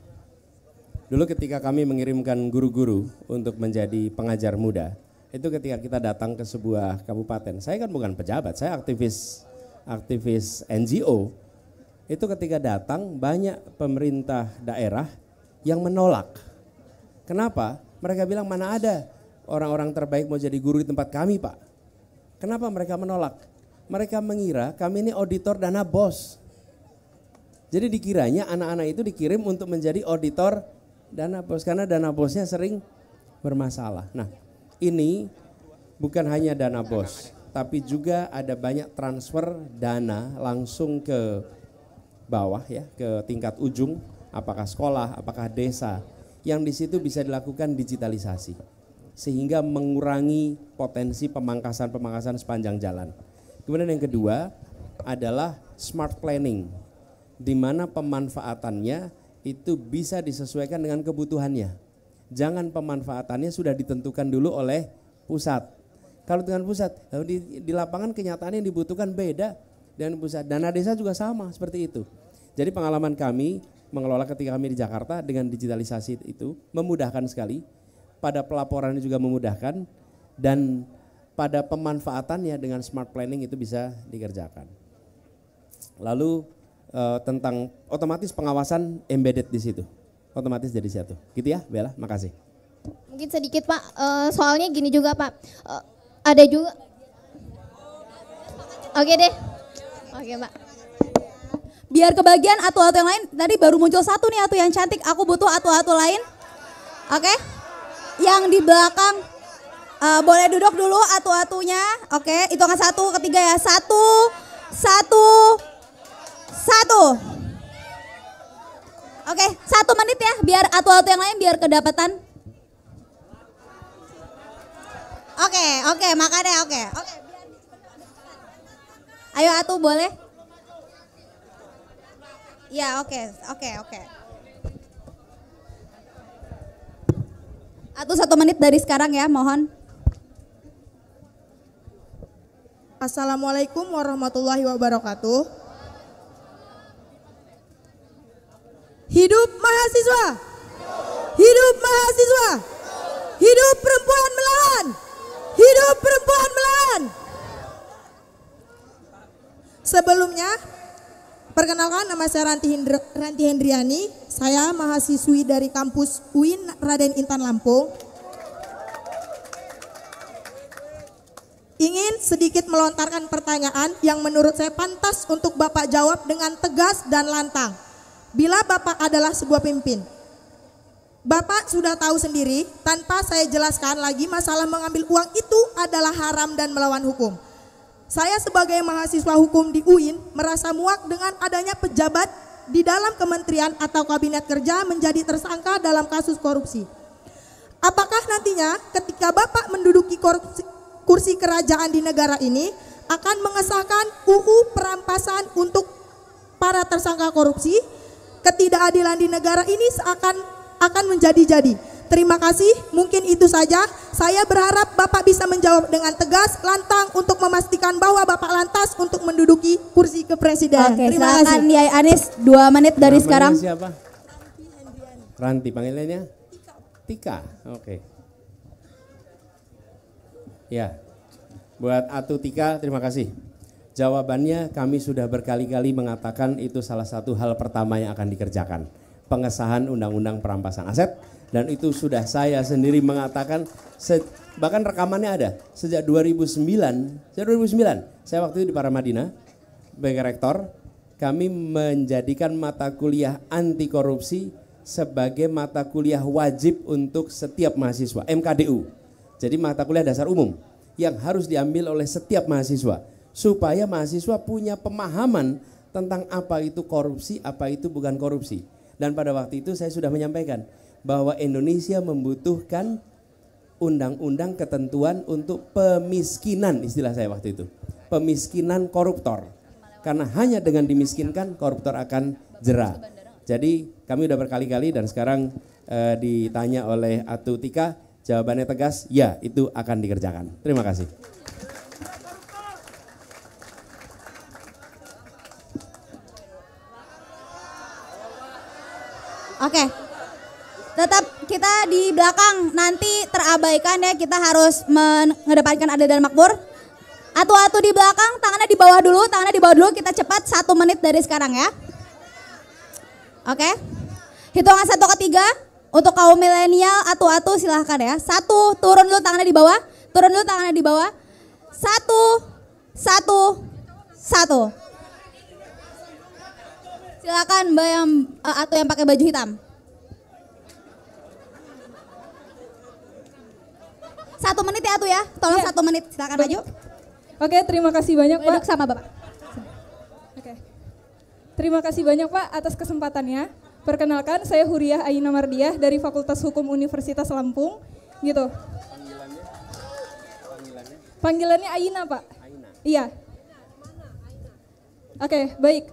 Dulu ketika kami mengirimkan guru-guru untuk menjadi pengajar muda, Itu ketika kita datang ke sebuah kabupaten. Saya kan bukan pejabat, saya aktivis NGO. Itu ketika datang banyak pemerintah daerah yang menolak. Kenapa? Mereka bilang mana ada orang-orang terbaik mau jadi guru di tempat kami, Pak. Kenapa mereka menolak? Mereka mengira kami ini auditor dana BOS. Jadi dikiranya anak-anak itu dikirim untuk menjadi auditor dana BOS karena dana BOS-nya sering bermasalah. Nah, ini bukan hanya dana BOS, tapi juga ada banyak transfer dana langsung ke bawah ya, ke tingkat ujung, apakah sekolah, apakah desa, yang di situ bisa dilakukan digitalisasi sehingga mengurangi potensi pemangkasan sepanjang jalan. Kemudian yang kedua adalah smart planning, di mana pemanfaatannya itu bisa disesuaikan dengan kebutuhannya. Jangan pemanfaatannya sudah ditentukan dulu oleh pusat. Kalau dengan pusat, di lapangan kenyataannya yang dibutuhkan beda dengan pusat. Dana desa juga sama seperti itu. Jadi pengalaman kami mengelola ketika kami di Jakarta dengan digitalisasi itu memudahkan sekali. Pada pelaporannya juga memudahkan dan pada pemanfaatannya dengan smart planning itu bisa dikerjakan. Lalu tentang otomatis pengawasan embedded di situ. Otomatis jadi satu. Gitu ya, Bella, makasih.
Mungkin sedikit Pak, soalnya gini juga Pak, ada juga. Oke deh, oke Pak.
Biar kebagian atu-atu yang lain, tadi baru muncul satu nih atu yang cantik, aku butuh atu-atu lain. Oke, yang di belakang boleh duduk dulu atu-atunya. Oke, hitungan 1, ketiga ya, 1, 1. Oke, 1 menit ya, biar atu-atu yang lain biar kedapatan. Oke, makanya oke. Ayo atu boleh? Ya oke. Atu 1 menit dari sekarang ya, mohon.
Assalamualaikum warahmatullahi wabarakatuh. Hidup mahasiswa! Hidup mahasiswa! Hidup perempuan melawan! Hidup perempuan melawan! Sebelumnya, perkenalkan nama saya Ranti Hendriani. Saya mahasiswi dari kampus UIN Raden Intan Lampung. Ingin sedikit melontarkan pertanyaan yang menurut saya pantas untuk Bapak jawab dengan tegas dan lantang. Bila Bapak adalah sebuah pemimpin, Bapak sudah tahu sendiri, tanpa saya jelaskan lagi masalah mengambil uang itu adalah haram dan melawan hukum. Saya sebagai mahasiswa hukum di UIN merasa muak dengan adanya pejabat di dalam kementerian atau kabinet kerja menjadi tersangka dalam kasus korupsi. Apakah nantinya ketika Bapak menduduki kursi kerajaan di negara ini akan mengesahkan UU perampasan untuk para tersangka korupsi? Ketidakadilan di negara ini akan menjadi-jadi. Terima kasih, mungkin itu saja. Saya berharap Bapak bisa menjawab dengan tegas, lantang untuk memastikan bahwa Bapak lantas untuk menduduki kursi kepresidenan.
Oke,
terima
silakan
kasih.
Yai Anis 2 menit dari
Namanya
sekarang.
Siapa? Ranti, panggilannya? Tika. Oke. Ya, buat Atu Tika terima kasih. Jawabannya kami sudah berkali-kali mengatakan itu salah satu hal pertama yang akan dikerjakan. Pengesahan Undang-Undang Perampasan Aset. Dan itu sudah saya sendiri mengatakan, bahkan rekamannya ada. Sejak 2009, saya waktu itu di Paramadina, sebagai rektor, kami menjadikan mata kuliah anti korupsi sebagai mata kuliah wajib untuk setiap mahasiswa, MKDU. Jadi mata kuliah dasar umum yang harus diambil oleh setiap mahasiswa. Supaya mahasiswa punya pemahaman tentang apa itu korupsi, apa itu bukan korupsi. Dan pada waktu itu saya sudah menyampaikan bahwa Indonesia membutuhkan undang-undang ketentuan untuk pemiskinan, istilah saya waktu itu. Pemiskinan koruptor. Karena hanya dengan dimiskinkan koruptor akan jera. Jadi kami udah berkali-kali dan sekarang ditanya oleh Atu Tika, jawabannya tegas, ya itu akan dikerjakan. Terima kasih.
Oke. Tetap kita di belakang nanti terabaikan ya, kita harus mengedepankan adil dan makmur. Atu-atu di belakang, tangannya di bawah dulu, kita cepat 1 menit dari sekarang ya. Oke, hitungan 1 ke 3, untuk kaum milenial atu-atu silahkan ya. 1, turun dulu tangannya di bawah, 1. Silakan Mbak yang atau yang pakai baju hitam. 1 menit ya Atu ya, tolong 1 menit, silakan maju.
Oke, terima kasih banyak Pak.
Duduk sama Bapak.
Oke. Terima kasih banyak Pak atas kesempatannya. Perkenalkan, saya Huriah Aina Mardiah dari Fakultas Hukum Universitas Lampung. Gitu. Panggilannya Aina Pak. Iya. Oke, baik.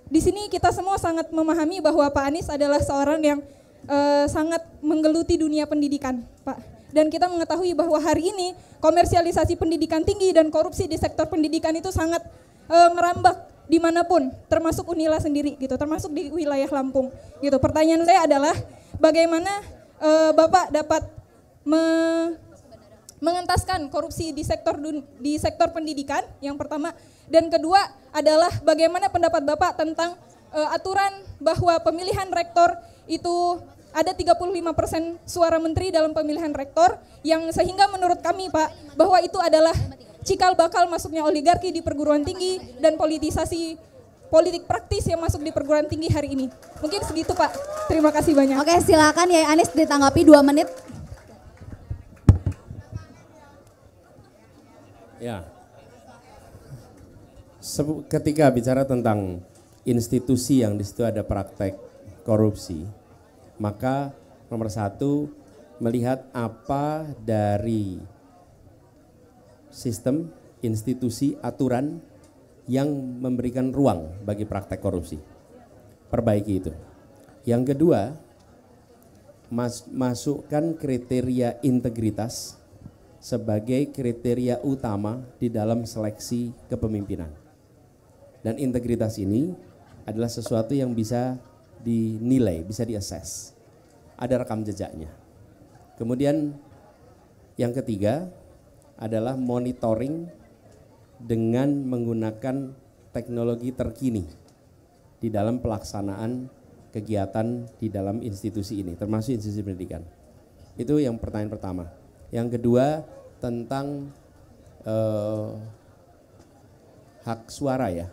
Di sini kita semua sangat memahami bahwa Pak Anies adalah seorang yang sangat menggeluti dunia pendidikan, Pak. Dan kita mengetahui bahwa hari ini komersialisasi pendidikan tinggi dan korupsi di sektor pendidikan itu sangat merambak dimanapun, termasuk Unila sendiri, gitu, termasuk di wilayah Lampung. Gitu. Pertanyaan saya adalah bagaimana Bapak dapat mengentaskan korupsi di sektor pendidikan yang pertama, dan kedua adalah bagaimana pendapat Bapak tentang aturan bahwa pemilihan rektor itu ada 35% suara menteri dalam pemilihan rektor, yang sehingga menurut kami Pak bahwa itu adalah cikal bakal masuknya oligarki di perguruan tinggi dan politisasi politik praktis yang masuk di perguruan tinggi hari ini. Mungkin segitu Pak. Terima kasih banyak.
Oke, silakan Yai Anies ditanggapi 2 menit.
Ya. Ketika bicara tentang institusi yang di situ ada praktek korupsi, maka nomor 1 melihat apa dari sistem, institusi, aturan yang memberikan ruang bagi praktek korupsi. Perbaiki itu. Yang kedua, masukkan kriteria integritas sebagai kriteria utama di dalam seleksi kepemimpinan. Dan integritas ini adalah sesuatu yang bisa dinilai, bisa diassess. Ada rekam jejaknya. Kemudian yang ketiga adalah monitoring dengan menggunakan teknologi terkini di dalam pelaksanaan kegiatan di dalam institusi ini, termasuk institusi pendidikan. Itu yang pertanyaan pertama. Yang kedua tentang hak suara ya.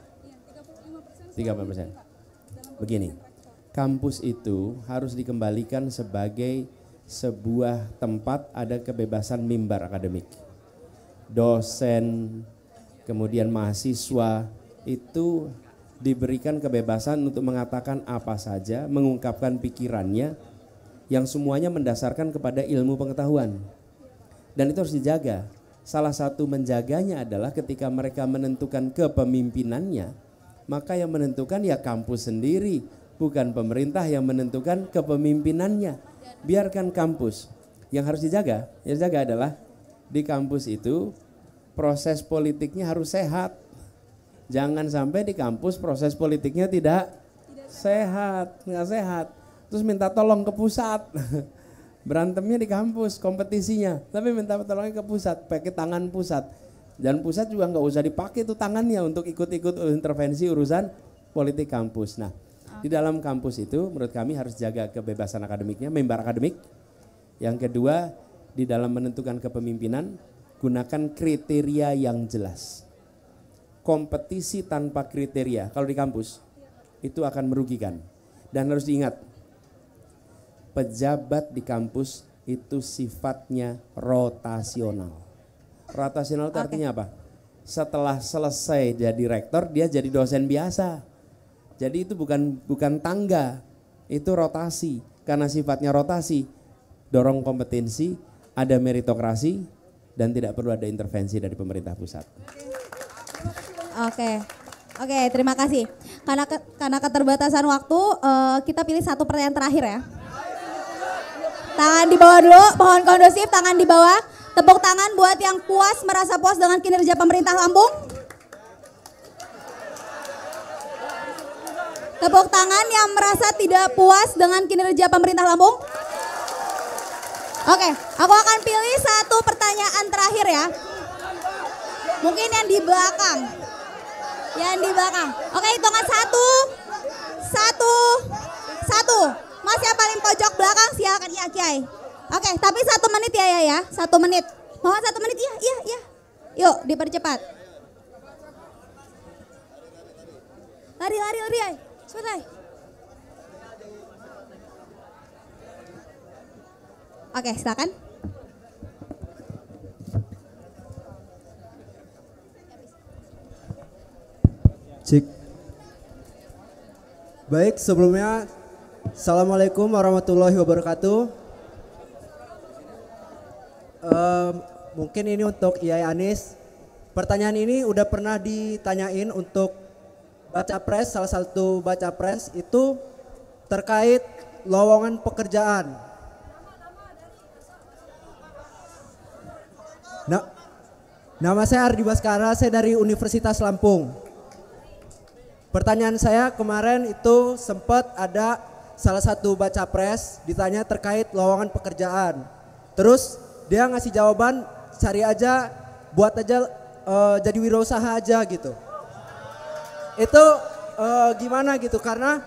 35%. Begini, kampus itu harus dikembalikan sebagai sebuah tempat ada kebebasan mimbar akademik. Dosen, kemudian mahasiswa itu diberikan kebebasan untuk mengatakan apa saja, mengungkapkan pikirannya yang semuanya mendasarkan kepada ilmu pengetahuan. Dan itu harus dijaga. Salah satu menjaganya adalah ketika mereka menentukan kepemimpinannya, maka yang menentukan ya kampus sendiri, bukan pemerintah yang menentukan kepemimpinannya. Biarkan kampus. Yang harus dijaga adalah di kampus itu proses politiknya harus sehat. Jangan sampai di kampus proses politiknya tidak sehat, nggak sehat. Terus minta tolong ke pusat. Berantemnya di kampus, kompetisinya. Tapi minta tolongnya ke pusat, pakai tangan pusat. Dan pusat juga nggak usah dipakai tuh tangannya untuk ikut-ikut intervensi urusan politik kampus. Nah, di dalam kampus itu menurut kami harus jaga kebebasan akademiknya, mimbar akademik. Yang kedua, di dalam menentukan kepemimpinan, gunakan kriteria yang jelas. Kompetisi tanpa kriteria, kalau di kampus, itu akan merugikan. Dan harus diingat, pejabat di kampus itu sifatnya rotasional. Rotasional itu artinya apa? Setelah selesai jadi rektor, dia jadi dosen biasa. Jadi itu bukan tangga, itu rotasi. Karena sifatnya rotasi, dorong kompetensi, ada meritokrasi, dan tidak perlu ada intervensi dari pemerintah pusat.
Oke, terima kasih. Karena keterbatasan waktu, kita pilih 1 pertanyaan terakhir ya. Tangan di bawah dulu, mohon kondusif, tangan di bawah. Tepuk tangan buat yang puas, merasa puas dengan kinerja pemerintah Lampung.
Tepuk tangan yang merasa tidak puas dengan kinerja pemerintah Lampung. Oke, aku akan pilih satu pertanyaan terakhir ya. Mungkin yang di belakang. Yang di belakang. Oke, hitungan satu. Mas yang paling pojok belakang silakan ya Kiai. Oke, tapi 1 menit ya. 1 menit. Mohon 1 menit, iya. Yuk, dipercepat. Lari, ay. Cepat, ay. Oke, silakan.
Cik. Baik, sebelumnya Assalamualaikum warahmatullahi wabarakatuh. Mungkin ini untuk Yai Anies. Pertanyaan ini udah pernah ditanyain untuk baca pres, salah satu baca pres itu terkait lowongan pekerjaan. Nama saya Ardi Baskara, saya dari Universitas Lampung. Pertanyaan saya kemarin itu sempat ada salah satu baca pres ditanya terkait lowongan pekerjaan. Terus dia ngasih jawaban cari aja, buat aja jadi wirausaha aja gitu. Itu gimana gitu karena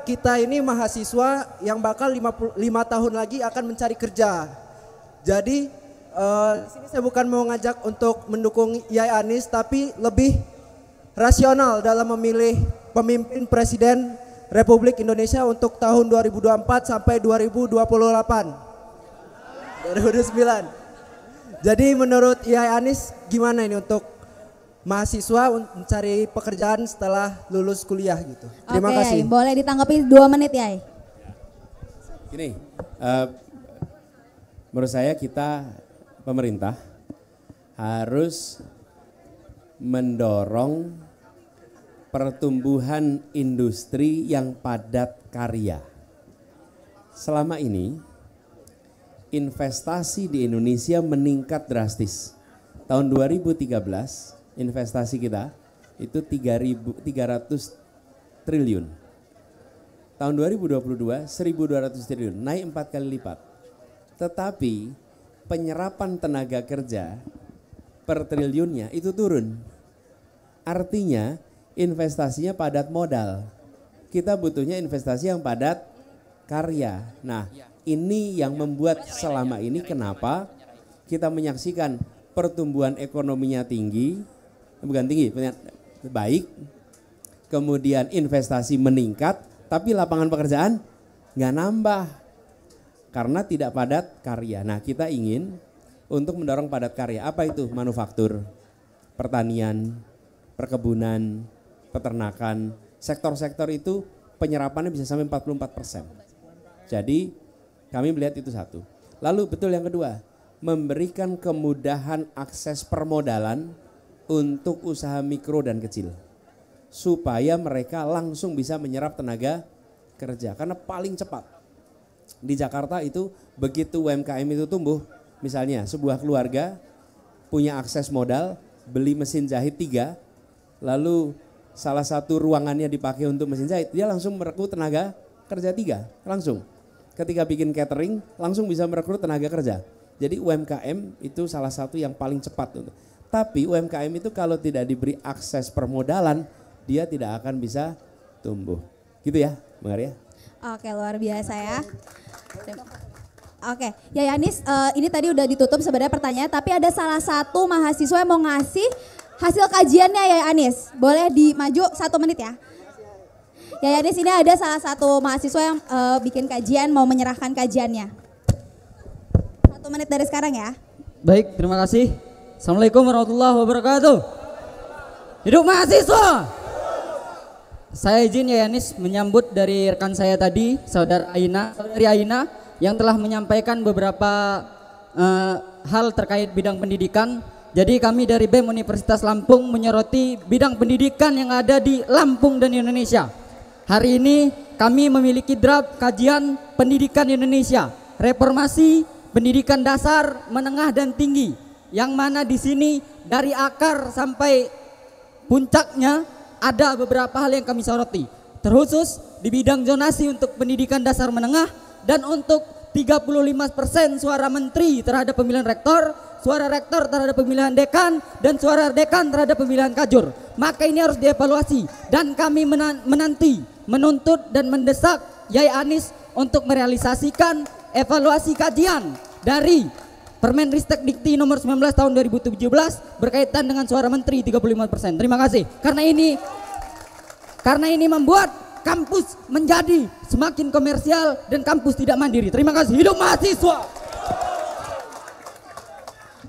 kita ini mahasiswa yang bakal 5 tahun lagi akan mencari kerja. Jadi di sini saya bukan mau ngajak untuk mendukung Yai Anies tapi lebih rasional dalam memilih pemimpin presiden Republik Indonesia untuk tahun 2024 sampai 2029. Jadi menurut Yai Anies gimana ini untuk mahasiswa mencari pekerjaan setelah lulus kuliah gitu. Terima kasih.
Boleh ditanggapi 2 menit Yai.
Gini, menurut saya kita pemerintah harus mendorong pertumbuhan industri yang padat karya. Selama ini investasi di Indonesia meningkat drastis. Tahun 2013 investasi kita itu 3.300 triliun. Tahun 2022 1.200 triliun, naik 4 kali lipat. Tetapi penyerapan tenaga kerja per triliunnya itu turun. Artinya investasinya padat modal. Kita butuhnya investasi yang padat karya. Nah, ini yang membuat selama ini kenapa kita menyaksikan pertumbuhan ekonominya tinggi, bukan tinggi, baik. Kemudian investasi meningkat, tapi lapangan pekerjaan nggak nambah karena tidak padat karya. Nah, kita ingin untuk mendorong padat karya. Apa itu? Manufaktur, pertanian, perkebunan, peternakan. Sektor-sektor itu penyerapannya bisa sampai 44%. Jadi kami melihat itu satu. Lalu betul yang kedua, memberikan kemudahan akses permodalan untuk usaha mikro dan kecil. Supaya mereka langsung bisa menyerap tenaga kerja. Karena paling cepat. Di Jakarta itu begitu UMKM itu tumbuh, misalnya sebuah keluarga punya akses modal, beli mesin jahit 3, lalu salah satu ruangannya dipakai untuk mesin jahit, dia langsung merekrut tenaga kerja 3, langsung. Ketika bikin catering, langsung bisa merekrut tenaga kerja. Jadi UMKM itu salah satu yang paling cepat. Tapi UMKM itu kalau tidak diberi akses permodalan, dia tidak akan bisa tumbuh. Gitu ya, Bang Arya?
Oke, luar biasa ya. Oke, Yai Anies, ini tadi udah ditutup sebenarnya pertanyaan, tapi ada salah satu mahasiswa yang mau ngasih hasil kajiannya Yai Anies. Boleh dimaju 1 menit ya. Yai Anies, ini ada salah satu mahasiswa yang bikin kajian, mau menyerahkan kajiannya. 1 menit dari sekarang ya.
Baik, terima kasih. Assalamualaikum warahmatullahi wabarakatuh. Hidup mahasiswa. Saya izin Yai Anies menyambut dari rekan saya tadi, saudari Aina yang telah menyampaikan beberapa hal terkait bidang pendidikan. Jadi kami dari BEM Universitas Lampung menyoroti bidang pendidikan yang ada di Lampung dan Indonesia. Hari ini kami memiliki draft kajian pendidikan Indonesia, reformasi pendidikan dasar, menengah dan tinggi, yang mana di sini dari akar sampai puncaknya ada beberapa hal yang kami soroti.
terkhusus di bidang zonasi untuk pendidikan dasar menengah dan untuk 35% suara menteri terhadap pemilihan rektor, suara rektor terhadap pemilihan dekan, dan suara dekan terhadap pemilihan kajur. Maka ini harus dievaluasi dan kami menanti, menuntut dan mendesak Yai Anies untuk merealisasikan evaluasi kajian dari Permenristek Dikti nomor 19 tahun 2017 berkaitan dengan suara menteri 35%. Terima kasih. Karena ini membuat kampus menjadi semakin komersial dan kampus tidak mandiri. Terima kasih. Hidup mahasiswa.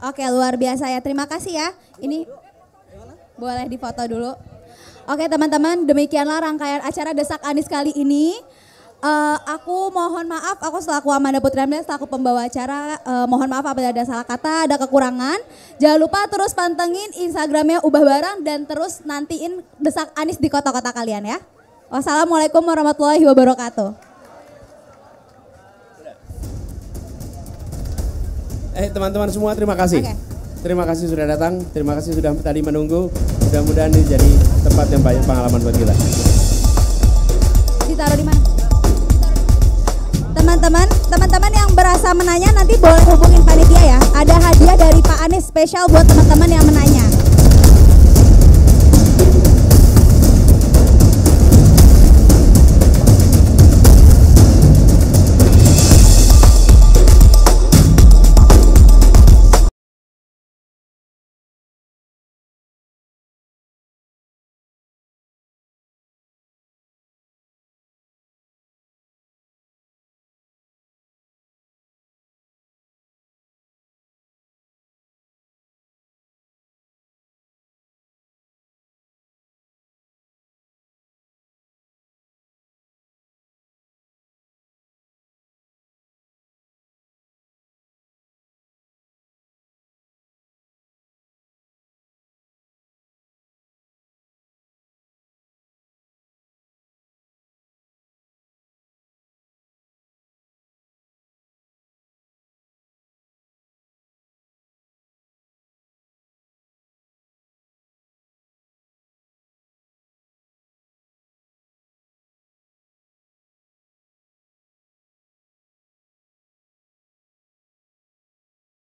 Oke, luar biasa ya. Terima kasih ya. Ini boleh difoto dulu. Oke teman-teman, demikianlah rangkaian acara Desak Anies kali ini. Aku mohon maaf, aku selaku Amanda Putri Ramdan, selaku pembawa acara, mohon maaf apabila ada salah kata, ada kekurangan. Jangan lupa terus pantengin Instagramnya Ubah Barang dan terus nantiin Desak Anies di kota-kota kalian ya. Wassalamualaikum warahmatullahi wabarakatuh.
Teman-teman semua, terima kasih.
Okay.
Terima kasih sudah datang, terima kasih sudah tadi menunggu. Mudah-mudahan ini jadi tempat yang banyak pengalaman buat kita.
Ditaruh di mana? Teman-teman yang berasa menanya nanti boleh hubungin panitia ya. Ada hadiah dari Pak Anies spesial buat teman-teman yang menanya.